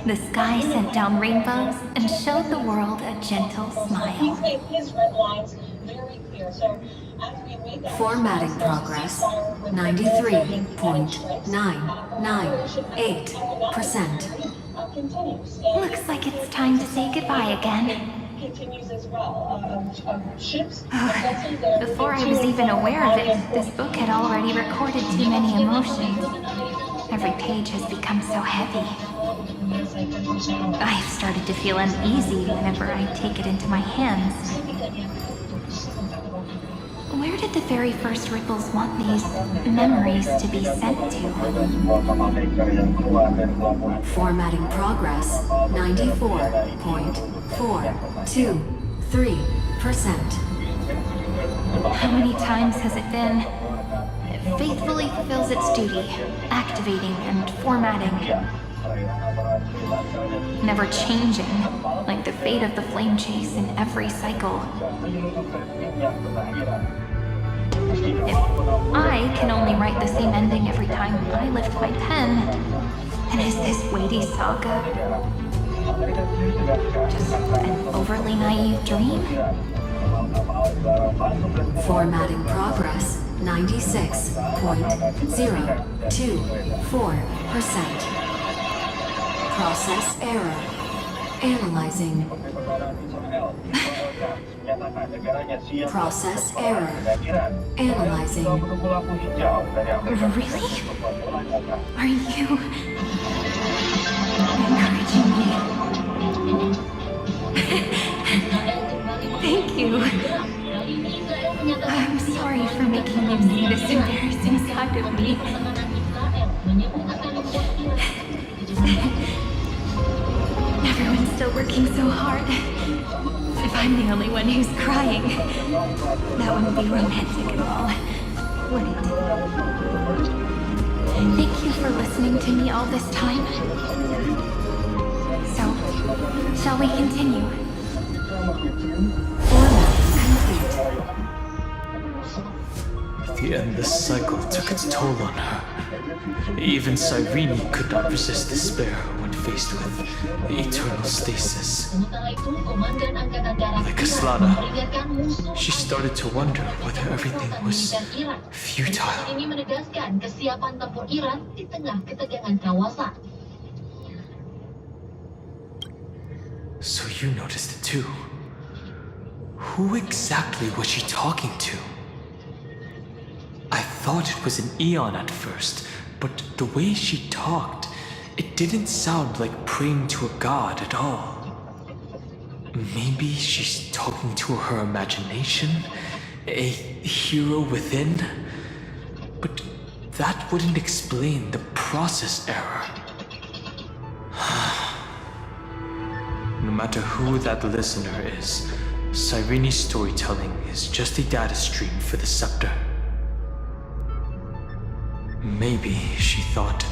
the sky sent down rainbows and showed the world a gentle smile. He's made his red lines very clear. So as we await that Formatting progress 93.998%. continues. Looks like it's time to say goodbye again. Continues as well. Ships. vessels that are Before I was even aware of it, this book had already recorded too many emotions. Every page has become so heavy. I've started to feel uneasy whenever I take it into my hands. Where did the very first ripples want these memories to be sent to? Formatting progress 94.423%. How many times has it been? It faithfully fulfills its duty, activating and formatting. Never changing, like the fate of the flame chase in every cycle. If I can only write the same ending every time I lift my pen, then is this weighty saga just an overly naive dream? Formatting progress 96.024%. Process error. Analyzing. Process error. Analyzing. Really? Are you encouraging me? Thank you. I'm sorry for making you see this embarrassing side of me. Everyone's still working so hard. If I'm the only one who's crying, that wouldn't be romantic at all, would it? Thank you for listening to me all this time. So, shall we continue? At the end, the cycle took its toll on her. Even Cyrene could not resist despair when faced with the eternal stasis. Like Aslana, she started to wonder whether everything was futile. Ini menegaskan kesiapan tempur Iran di tengah ketegangan kawasan. So you noticed it too. Who exactly was she talking to? I thought it was an Eon at first, but the way she talked, it didn't sound like praying to a god at all. Maybe she's talking to her imagination, a hero within? But that wouldn't explain the process error. No matter who that listener is, Cyrene's storytelling is just a data stream for the scepter. Maybe, she thought,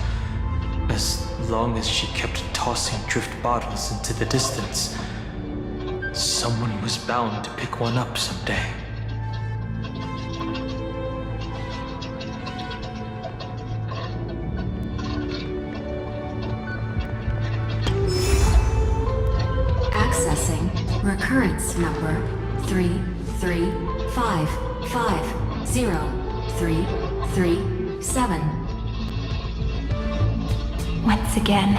as long as she kept tossing drift bottles into the distance, someone was bound to pick one up someday. Accessing recurrence number 335503337. Once again,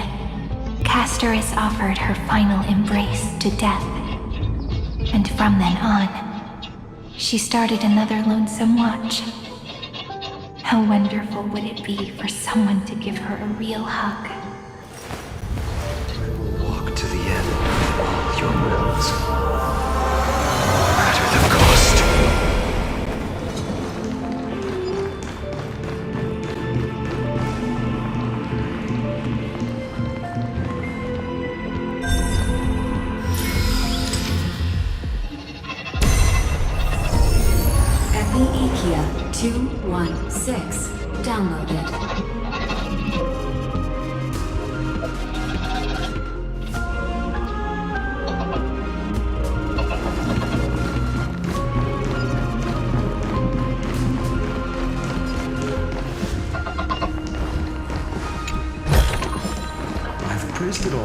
Castor is offered her final embrace to death. And from then on, she started another lonesome watch. How wonderful would it be for someone to give her a real hug? I will walk to the end of all your wills. No matter the cost. Epiikia 216 downloaded. traced it all.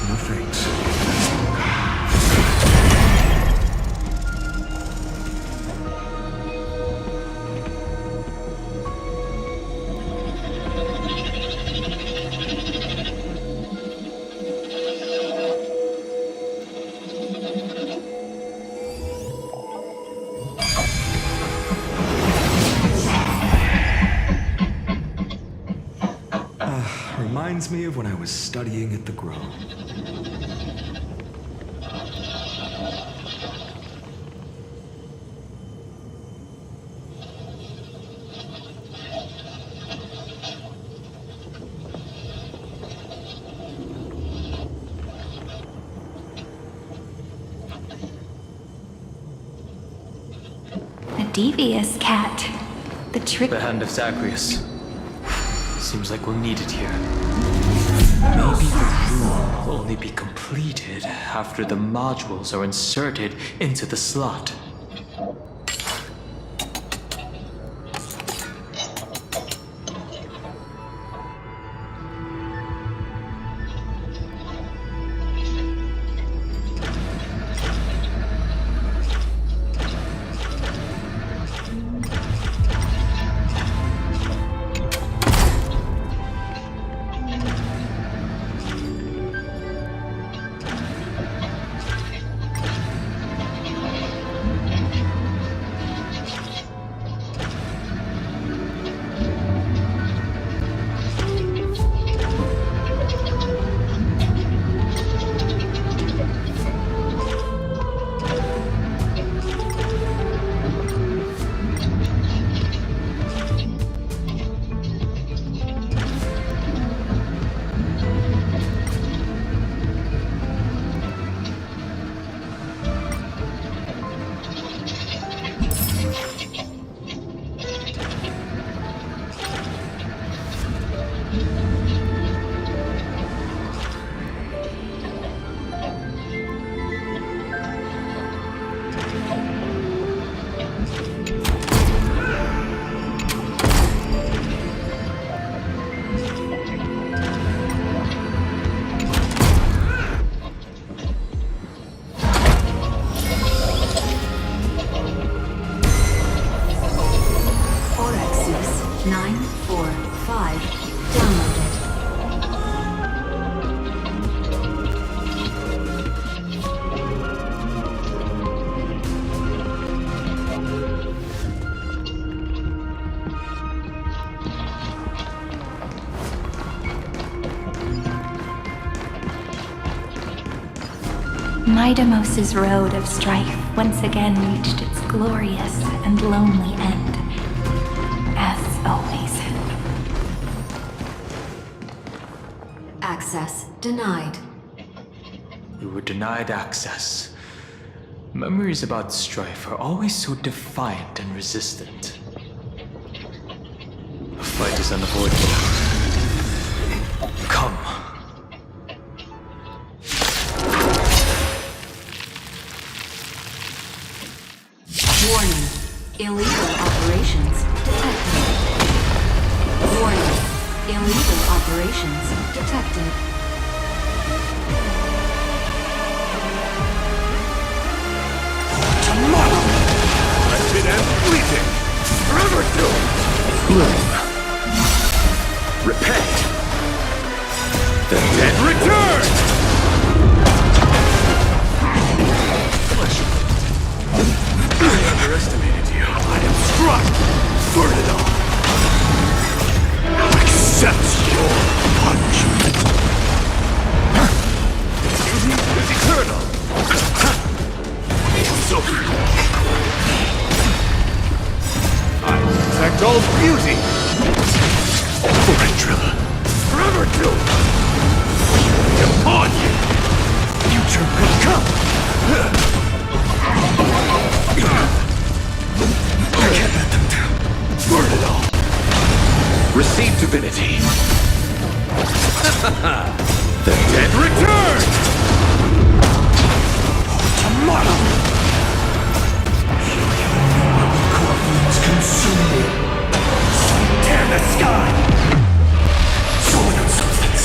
No thanks. Reminds me of when I was studying at the Grove. A devious cat. The trick. The hand of Zagreus. Seems like we'll need it here. Maybe the room will only be completed after the modules are inserted into the slot. Midamos's road of strife once again reached its glorious and lonely end. As always. Access denied. We were denied access. Memories about strife are always so defiant and resistant. A fight is unavoidable. Come. Warning. Illegal operations detected. Warning. Illegal operations detected. Wretched and fleeting! Forever doomed! Bloom. Repent! The dead return! I underestimated you. I am struck! Burn it all! Accept your punishment! Duty is eternal! So I protect all beauty! Forandrilla! Forever doomed! Upon you! Future could come! I can't let them down. Burn it all! Receive divinity! The dead return! Tomorrow! Consume me. Tear the sky. Show them something.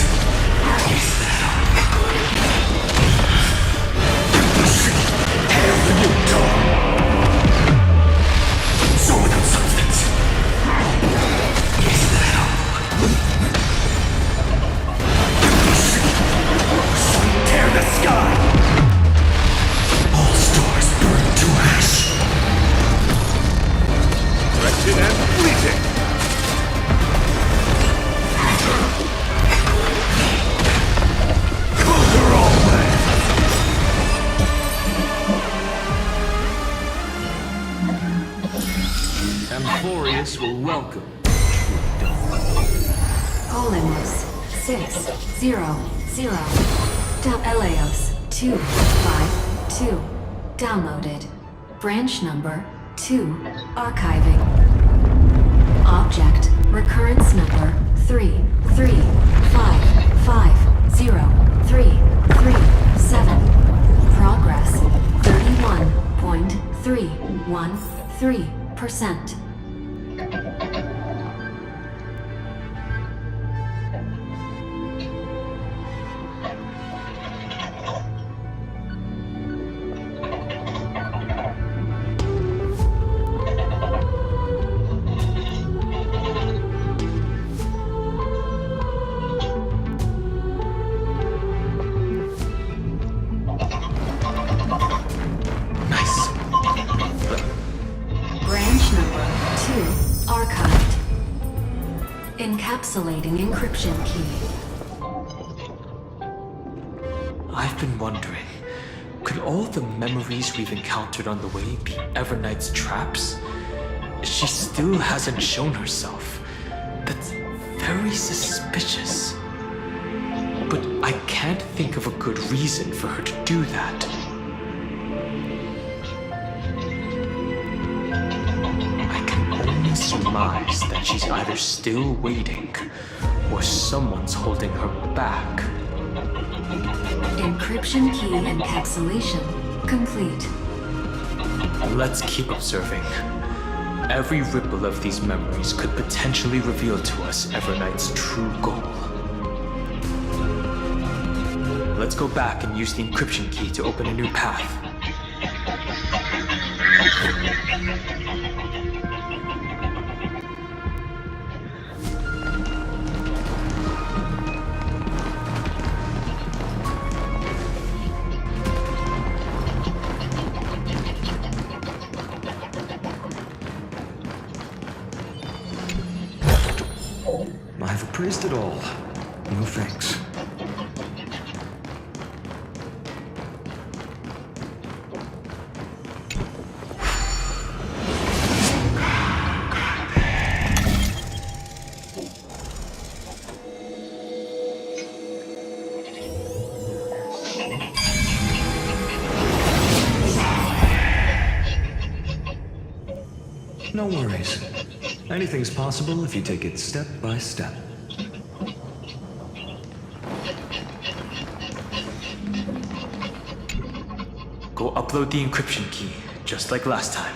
welcome. Olimos 600. Eleos 252. Downloaded. Branch number 2. Archiving. Object recurrence number 3355037. Progress 31.313%. Encapsulating encryption key. I've been wondering, could all the memories we've encountered on the way be Everknight's traps? She still hasn't shown herself. That's very suspicious. But I can't think of a good reason for her to do that. Surmise that she's either still waiting or someone's holding her back. Encryption key encapsulation complete. Let's keep observing. Every ripple of these memories could potentially reveal to us Everknight's true goal. Let's go back and use the encryption key to open a new path. I've appraised it all. No thanks. No worries. Anything's possible if you take it step by step. Go upload the encryption key, just like last time.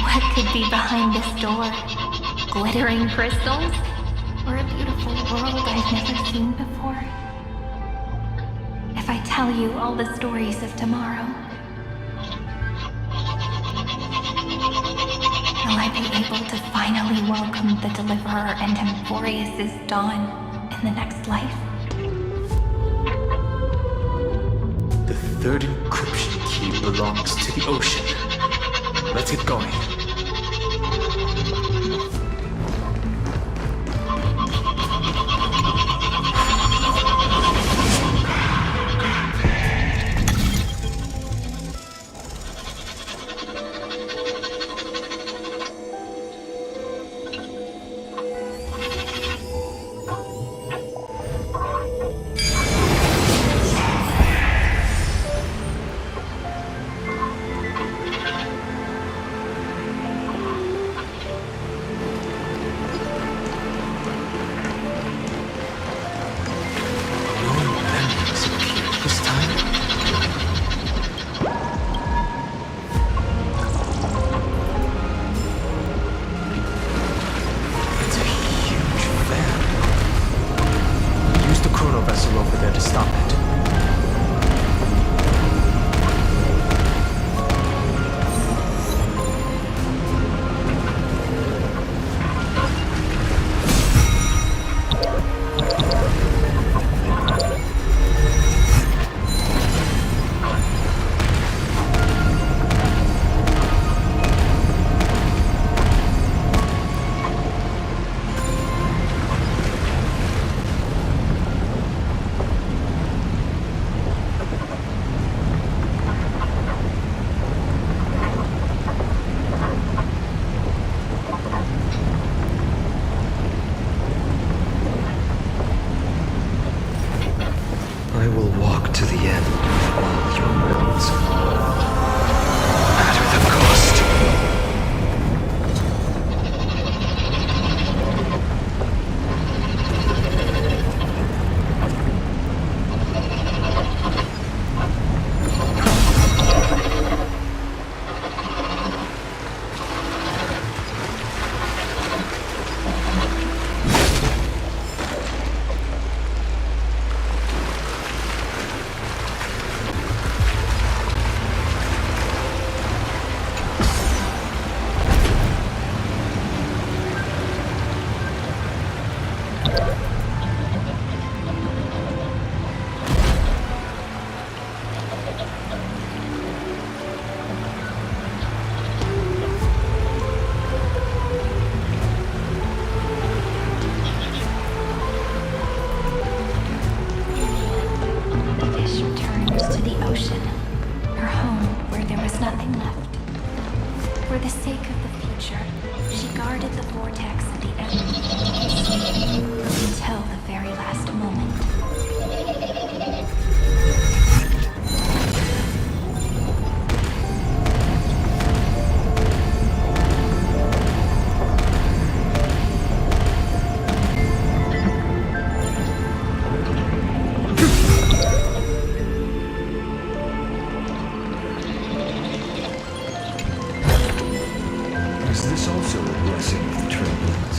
What could be behind this door? Glittering crystals? Or a beautiful world I've never seen before? If I tell you all the stories of tomorrow, will I be able to finally welcome the Deliverer and Emphorius' dawn in the next life? The third encryption key belongs to the ocean. Let's get going. For the sake of the future, she guarded the vortex of the end until the very last moment. Is this also a blessing of the Trailblades?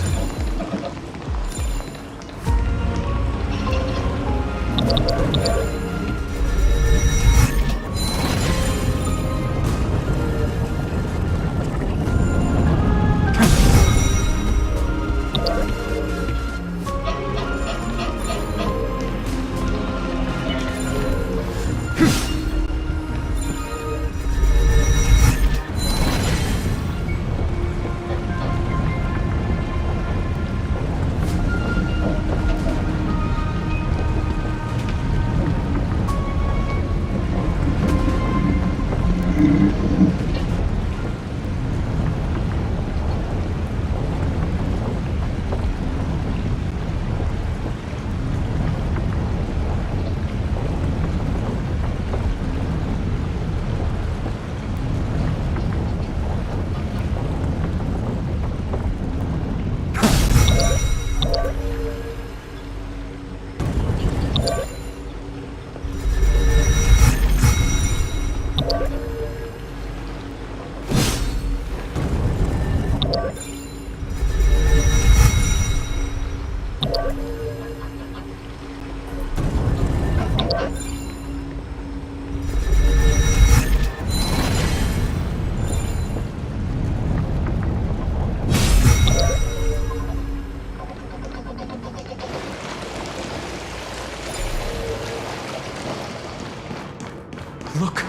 Look!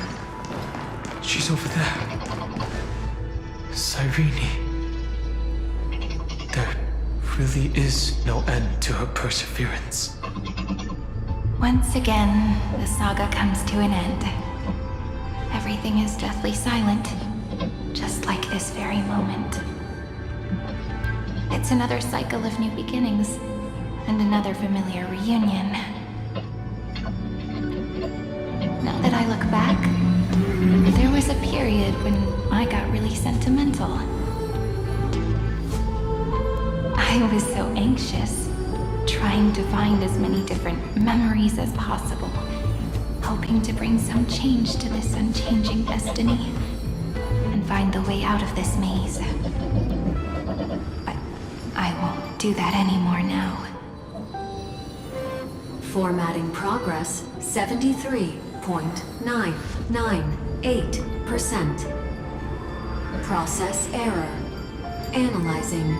She's over there. Cyrene. There really is no end to her perseverance. Once again, the saga comes to an end. Everything is deathly silent, just like this very moment. It's another cycle of new beginnings, and another familiar reunion. Now that I look back, there was a period when I got really sentimental. I was so anxious, trying to find as many different memories as possible, hoping to bring some change to this unchanging destiny, and find the way out of this maze. But I won't do that anymore now. Formatting progress 73.998%. Process error. Analyzing.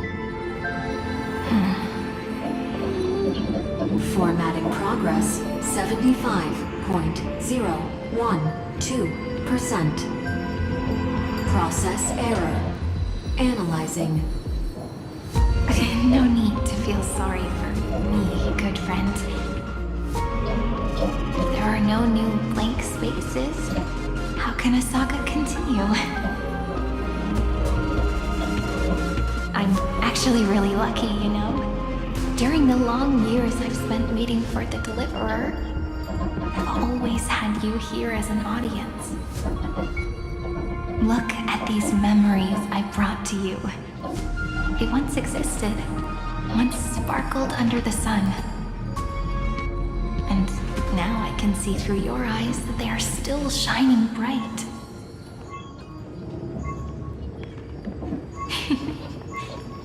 Formatting progress 75.012%. Process error. Analyzing. No need to feel sorry for me, good friend. If there are no new blank spaces, how can a saga continue? I'm actually really lucky, you know? During the long years I've spent waiting for the Deliverer, I've always had you here as an audience. Look at these memories I brought to you. They once existed, once sparkled under the sun. And now I can see through your eyes that they are still shining bright.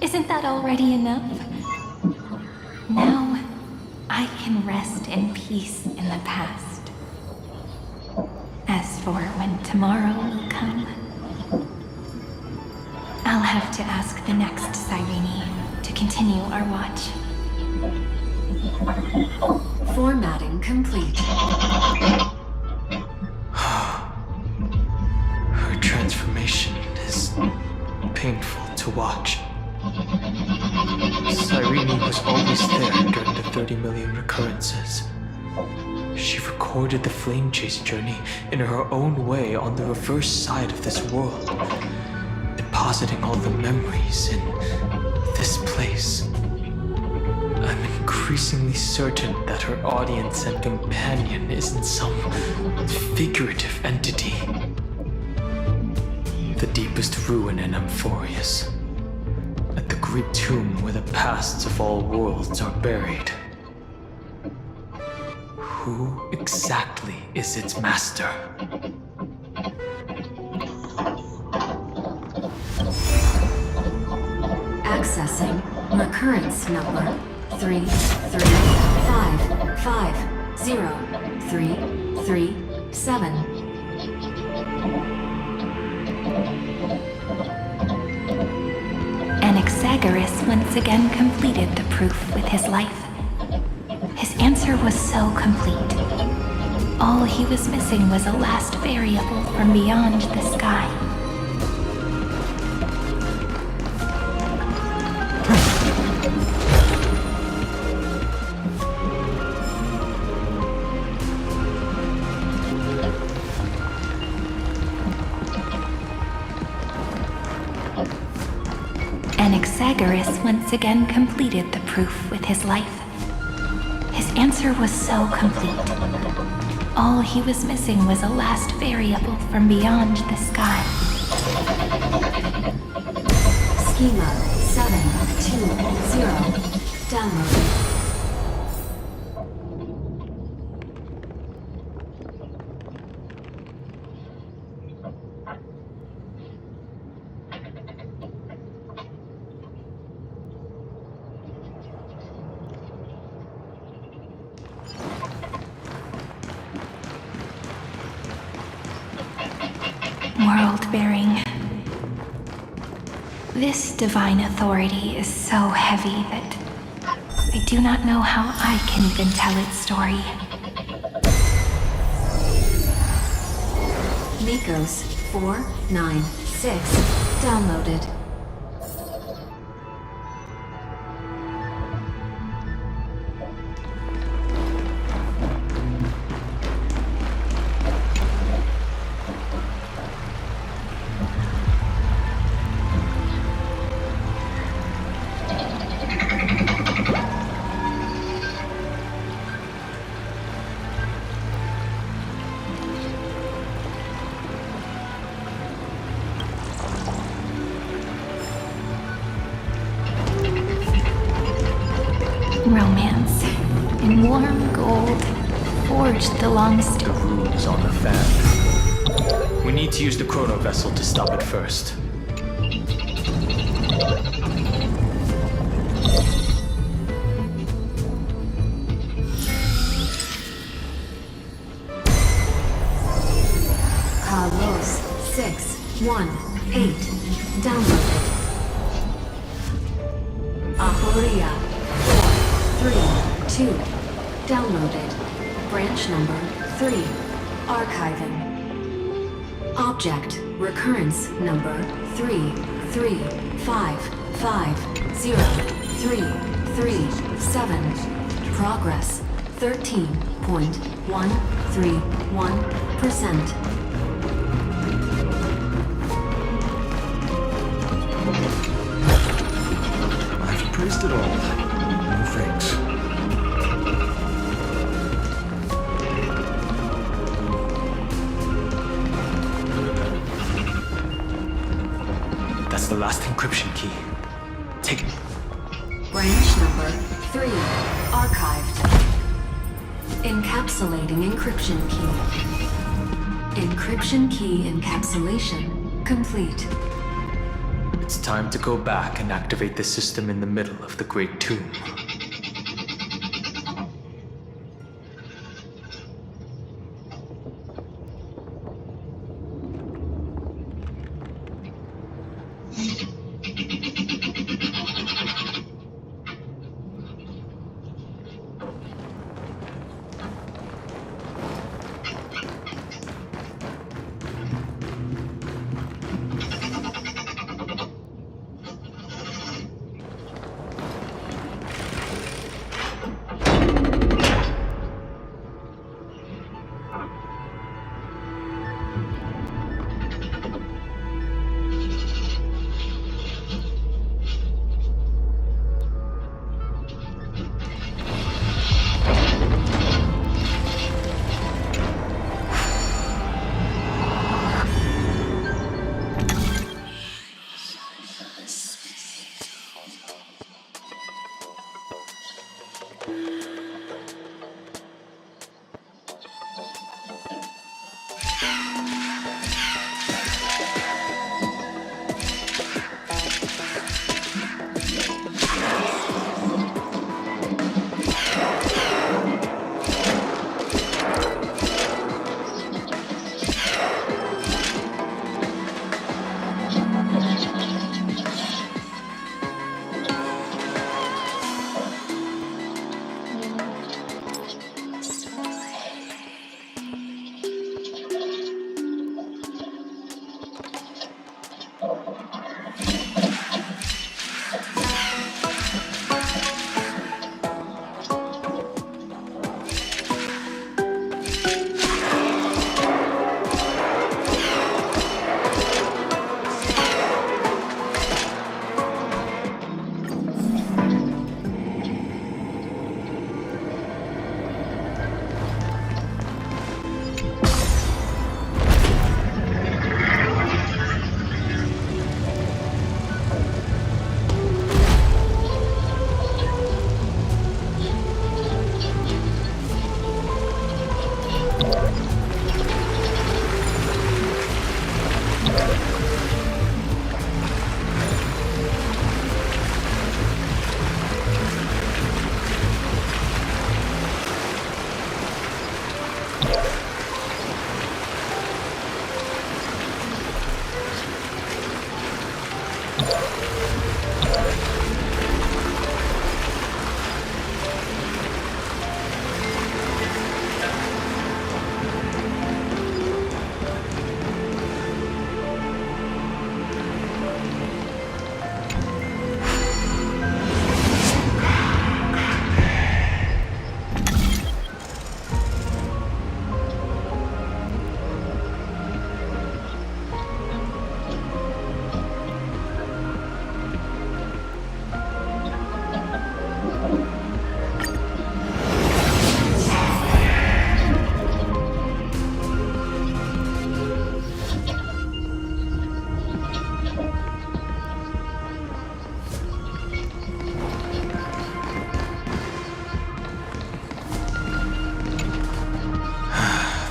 Isn't that already enough? Now, I can rest in peace in the past. As for when tomorrow will come, I'll have to ask the next Cyrene to continue our watch. Formatting complete. Her transformation is painful to watch. Cyrene was always there during the 30 million recurrences. She recorded the flame chase journey in her own way on the reverse side of this world. The depositing all the memories in this place. I'm increasingly certain that her audience and companion isn't some figurative entity. The deepest ruin in Amphorius, at the great tomb where the pasts of all worlds are buried. Who exactly is its master? Accessing recurrence number 335503337. Anaxagoras once again completed the proof with his life. His answer was so complete. All he was missing was a last variable from beyond the sky. Anaxagoras once again completed the proof with his life. His answer was so complete. All he was missing was a last variable from beyond the sky. Schema 720. Downloaded. World-bearing. This divine authority is so heavy that I do not know how I can even tell its story. Nikos 496. Downloaded. Romance in warm gold, forged the longest. The runes on the fan. We need to use the chrono vessel to stop it first. Carlos 618. Downloaded. Aporia 432. Downloaded. Branch number 3. Archiving. Object recurrence number 335503337. Progress 13.131%. I've praised it all. No thanks. That's the last encryption key. Take it. Branch number 3. Archived. Encapsulating encryption key. Encryption key encapsulation complete. It's time to go back and activate the system in the middle of the Great Tomb.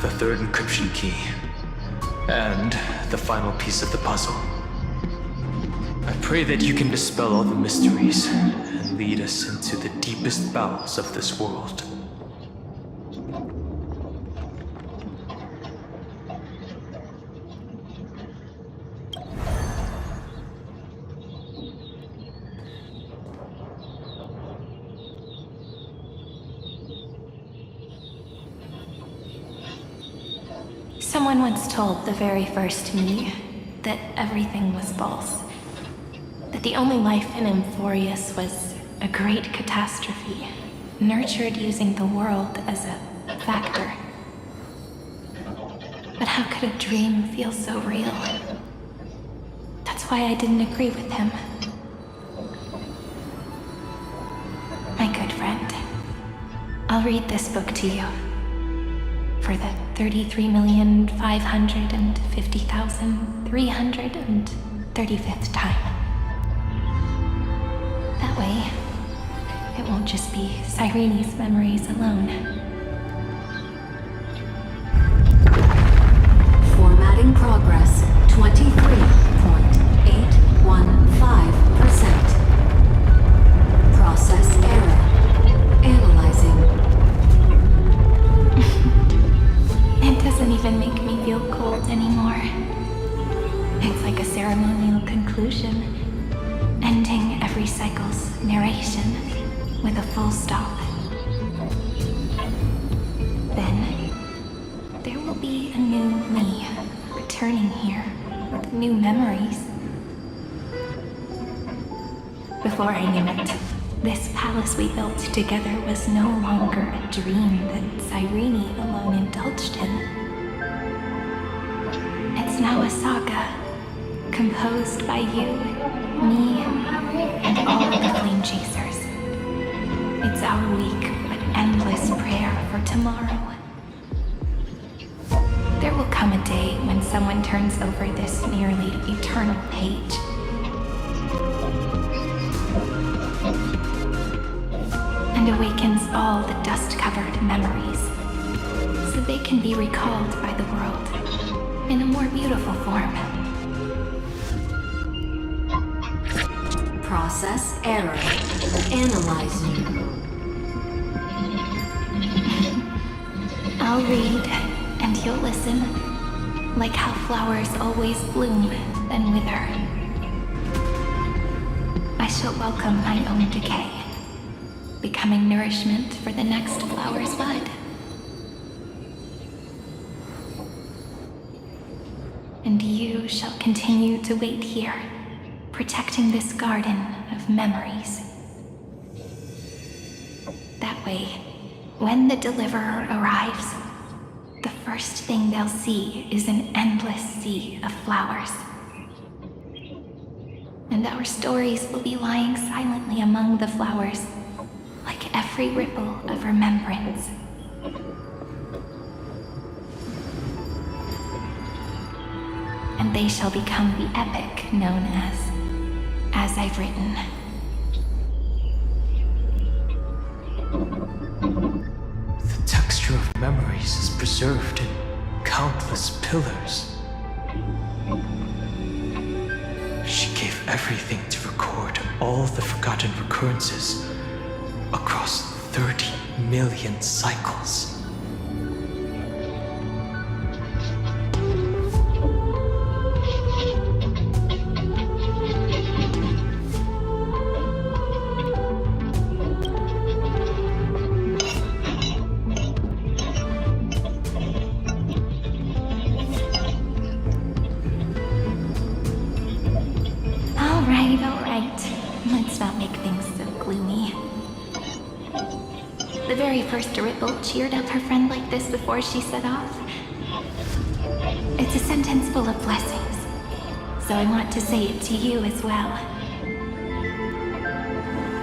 The third encryption key. And the final piece of the puzzle. I pray that you can dispel all the mysteries and lead us into the deepest bowels of this world. Someone once told the very first me that everything was false. That the only life in Amphorius was a great catastrophe, nurtured using the world as a factor. But how could a dream feel so real? That's why I didn't agree with him. My good friend, I'll read this book to you. For the 33,550,335th time. That way, it won't just be Cyrene's memories alone. Formatting progress 23.815%. Process error. Analyzing. It doesn't even make me feel cold anymore. It's like a ceremonial conclusion, ending every cycle's narration with a full stop. Then, there will be a new me returning here with new memories. Before I knew it, this palace we built together was no longer a dream that Cyrene alone indulged in. It's now a saga, composed by you, me, and all the flame chasers. It's our weak but endless prayer for tomorrow. There will come a day when someone turns over this nearly eternal page. And awakens all the dust-covered memories, so they can be recalled by the world in a more beautiful form. Process error. Analyzing. I'll read, and you'll listen, like how flowers always bloom, then wither. I shall welcome my own decay, becoming nourishment for the next flower's bud. And you shall continue to wait here, protecting this garden of memories. That way, when the deliverer arrives, the first thing they'll see is an endless sea of flowers. And our stories will be lying silently among the flowers, like every ripple of remembrance. And they shall become the epic known as I've written. The texture of memories is preserved in countless pillars. She gave everything to record all the forgotten recurrences across 30 million cycles. Alright. Let's not make things so gloomy. The very first Ripple cheered up her friend like this before she set off. It's a sentence full of blessings, so I want to say it to you as well.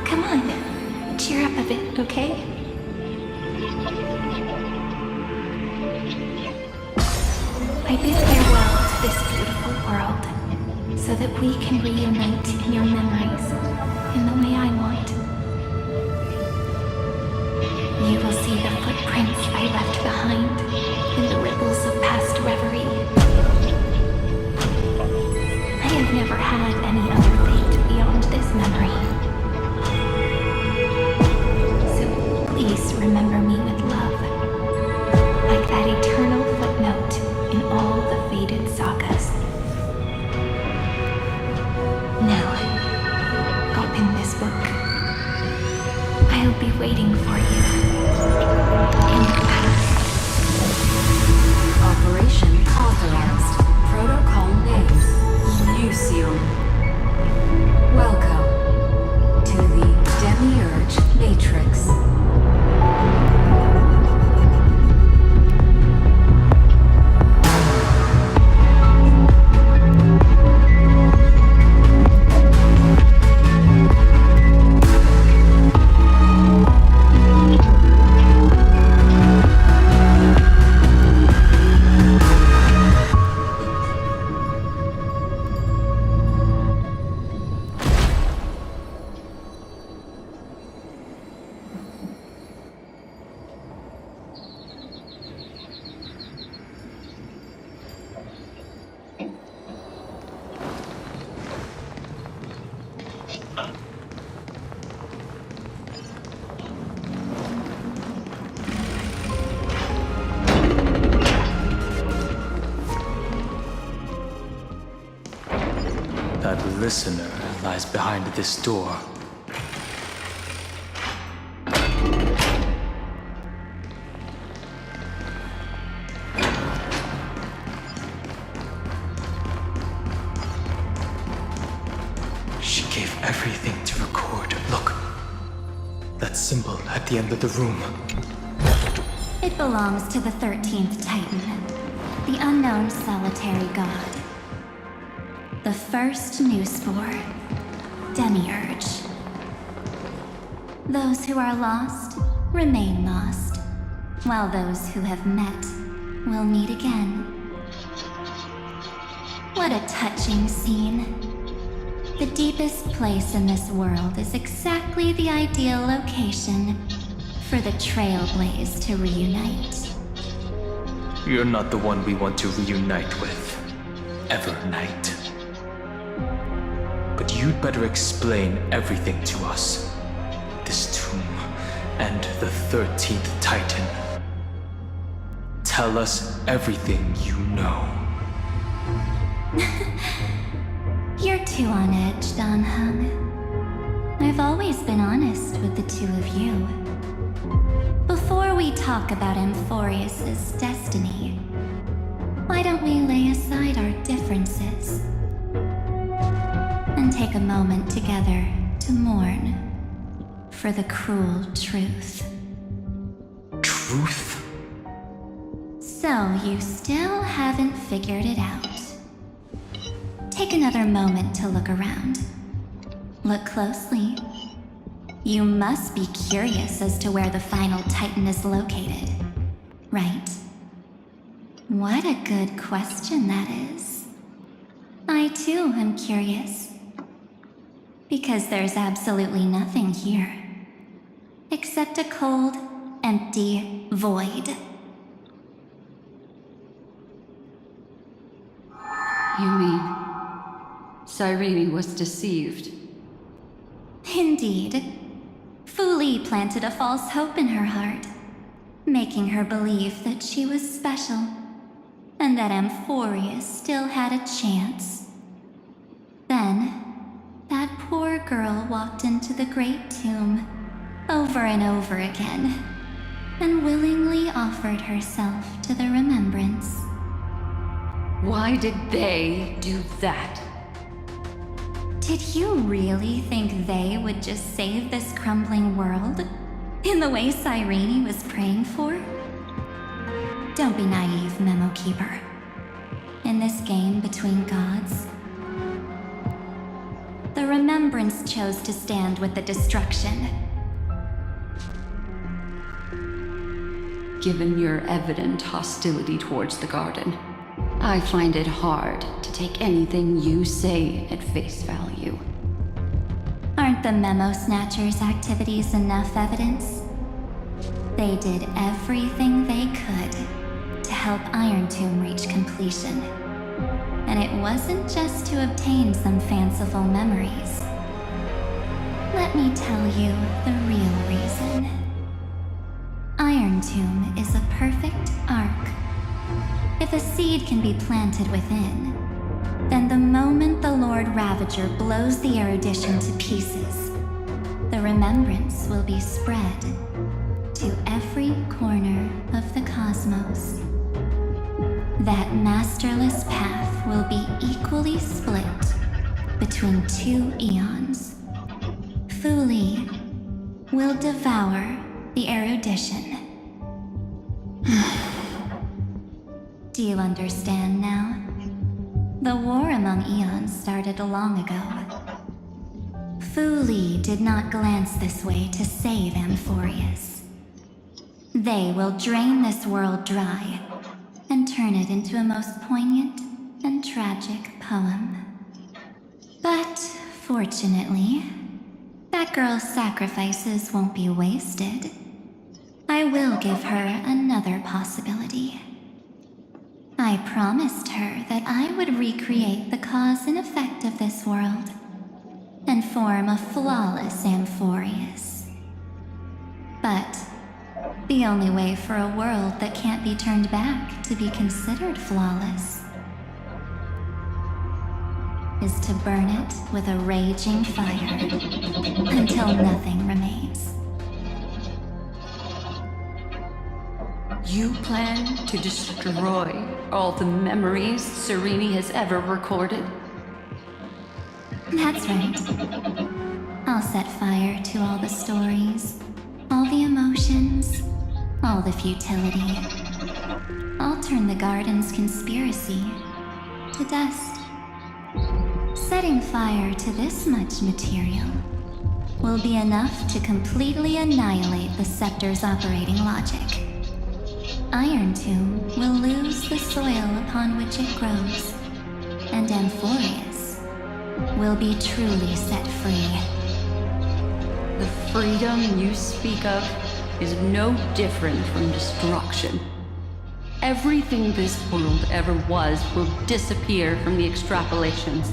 Come on, cheer up a bit, okay? I bid farewell to this beautiful world, so that we can reunite in your memories in the way I want. You will see the footprints I left behind in the ripples of past reverie. I have never had any other fate beyond this memory. So please remember me with love, like that eternal footnote in all the faded sagas. Now, open this book. I'll be waiting for you in the past. Operation authorized. Protocol name, Lucium. Welcome to the Demiurge Matrix. That listener lies behind this door. She gave everything to record. Look. That symbol at the end of the room. It belongs to the 13th Titan, the unknown solitary god. The first Newspore, Demiurge. Those who are lost remain lost, while those who have met will meet again. What a touching scene. The deepest place in this world is exactly the ideal location for the Trailblaze to reunite. You're not the one we want to reunite with. Evernight. But you'd better explain everything to us. This tomb and the 13th Titan. Tell us everything you know. You're too on edge, Don Hung. I've always been honest with the two of you. Before we talk about Amphorius's destiny, why don't we lay aside our differences and take a moment together to mourn for the cruel truth? Truth? So you still haven't figured it out. Take another moment to look around. Look closely. You must be curious as to where the final Titan is located, right? What a good question that is. I too am curious. Because there's absolutely nothing here. Except a cold, empty void. You mean Cyrene was deceived? Indeed. Fu Li planted a false hope in her heart, making her believe that she was special, and that Amphorius still had a chance. Then, that poor girl walked into the Great Tomb, over and over again, and willingly offered herself to the remembrance. Why did they do that? Did you really think they would just save this crumbling world? In the way Cyrene was praying for? Don't be naive, Memo Keeper. In this game between gods, the Remembrance chose to stand with the destruction. Given your evident hostility towards the garden, I find it hard to take anything you say at face value. Aren't the Memo Snatchers' activities enough evidence? They did everything they could to help Iron Tomb reach completion. And it wasn't just to obtain some fanciful memories. Let me tell you the real reason. Iron Tomb is a perfect arc. If a seed can be planted within, then the moment the Lord Ravager blows the erudition to pieces, the remembrance will be spread to every corner of the cosmos. That masterless path will be equally split between two eons. Fu Li will devour the erudition. Do you understand now? The war among eons started long ago. Fu Li did not glance this way to save Amphorius. They will drain this world dry and turn it into a most poignant and tragic poem. But fortunately, that girl's sacrifices won't be wasted. I will give her another possibility. I promised her that I would recreate the cause and effect of this world and form a flawless Amphorius. But the only way for a world that can't be turned back to be considered flawless is to burn it with a raging fire until nothing remains. You plan to destroy all the memories Cyrene has ever recorded? That's right. I'll set fire to all the stories, all the emotions, all the futility. I'll turn the garden's conspiracy to dust. Setting fire to this much material will be enough to completely annihilate the scepter's operating logic. Iron Tomb will lose the soil upon which it grows, and Amphorius will be truly set free. The freedom you speak of is no different from destruction. Everything this world ever was will disappear from the extrapolations,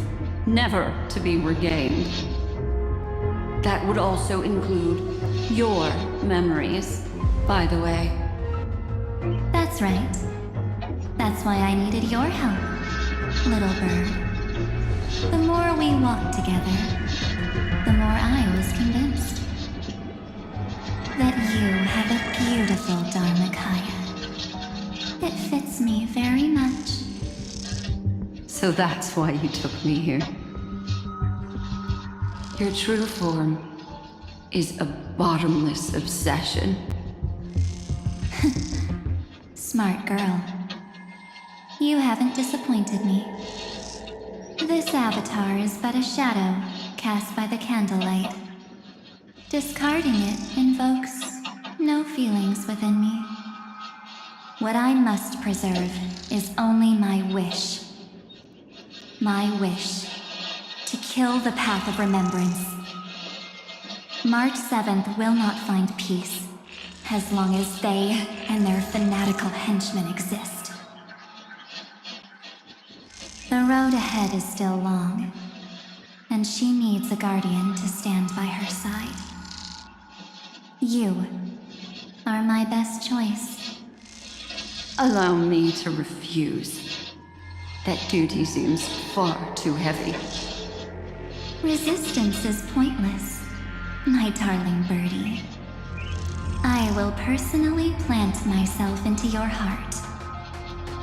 never to be regained. That would also include your memories, by the way. That's right. That's why I needed your help, little bird. The more we walked together, the more I was convinced that you have a beautiful Dharmakaya. It fits me very much. So that's why you took me here. Your true form is a bottomless obsession. Smart girl. You haven't disappointed me. This avatar is but a shadow cast by the candlelight. Discarding it invokes no feelings within me. What I must preserve is only my wish. My wish to kill the path of remembrance. March 7th will not find peace as long as they and their fanatical henchmen exist. The road ahead is still long, and she needs a guardian to stand by her side. You are my best choice. Allow me to refuse. That duty seems far too heavy. Resistance is pointless, my darling birdie. I will personally plant myself into your heart.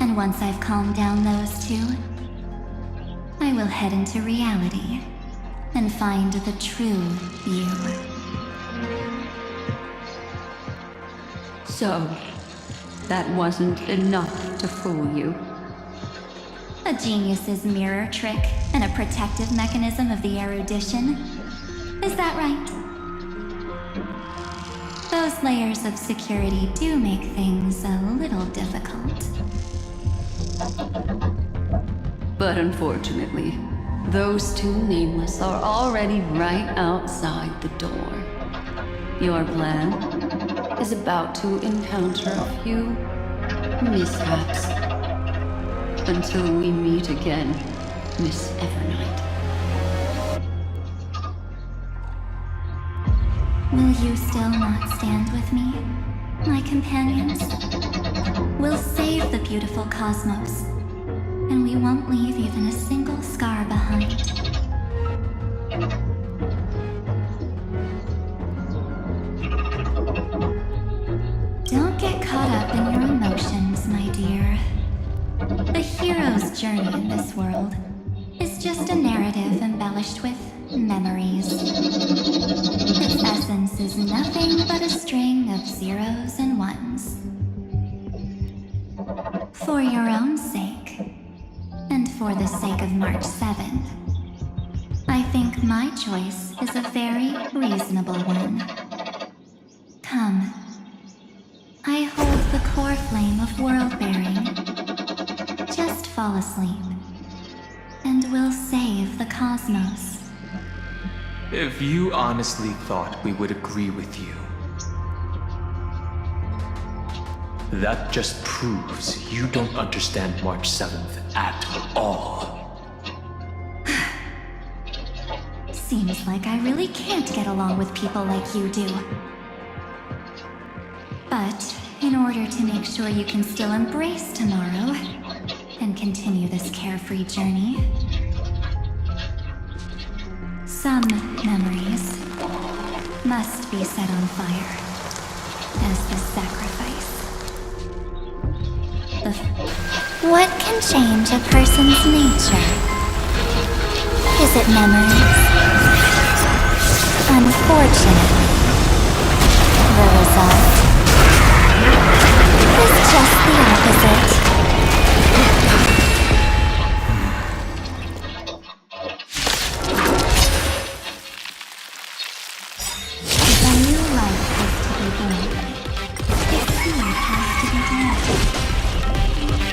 And once I've calmed down those two, I will head into reality and find the true you. So, that wasn't enough to fool you. A genius's mirror trick and a protective mechanism of the erudition. Is that right? Those layers of security do make things a little difficult. But unfortunately, those two nameless are already right outside the door. Your plan is about to encounter a few mishaps. Until we meet again, Miss Evernight. Will you still not stand with me, my companions? We'll save the beautiful cosmos, and we won't leave even a single scar behind. Don't get caught up in your emotions, my dear. The hero's journey in this world is just a narrative embellished with memories. Its essence is nothing but a string of zeros and ones. For your own sake, and for the sake of March 7th, I think my choice is a very reasonable one. Come. I hold the core flame of world-bearing. Just fall asleep, and we'll save the cosmos. If you honestly thought we would agree with you, that just proves you don't understand March 7th at all. Seems like I really can't get along with people like you do. But in order to make sure you can still embrace tomorrow and continue this carefree journey, some memories must be set on fire as the sacrifice. What can change a person's nature? Is it memories? Unfortunately, the result is just the opposite. If a new life is to be born, its seed has to be planted.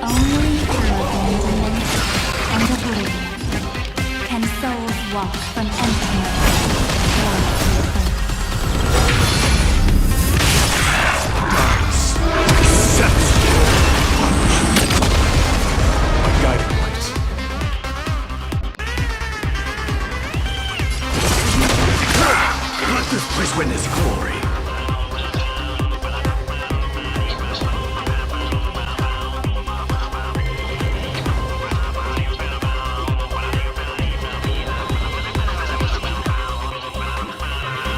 Only through abandonment and oblivion can souls walk from emptiness to rebirth. Guiding light. Let this place witness glory.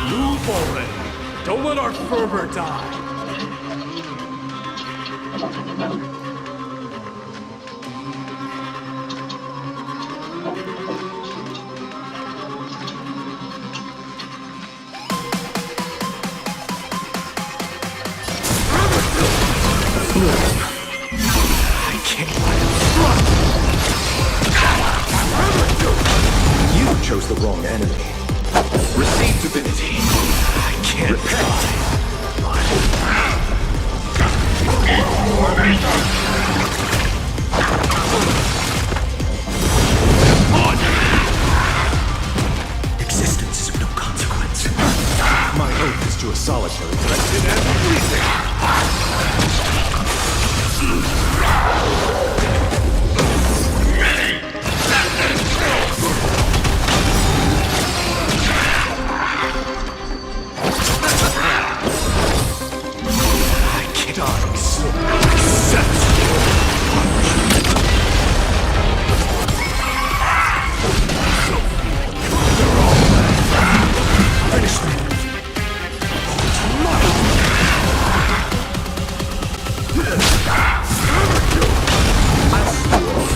Move already. Don't let our fervor die. I can't let him run. You chose the wrong enemy. Receive divinity. I can't repent. Existence is of no consequence. My oath is to a solitary threat in everything.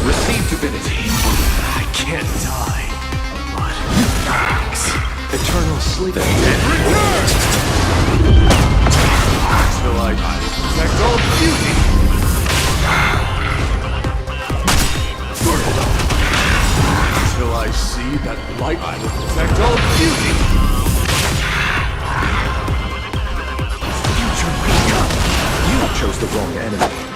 Receive divinity. I can't die, but sleep. The dead return! Till I protect all beauty! Till I see that light, I will protect all beauty! Future may come. You chose the wrong enemy.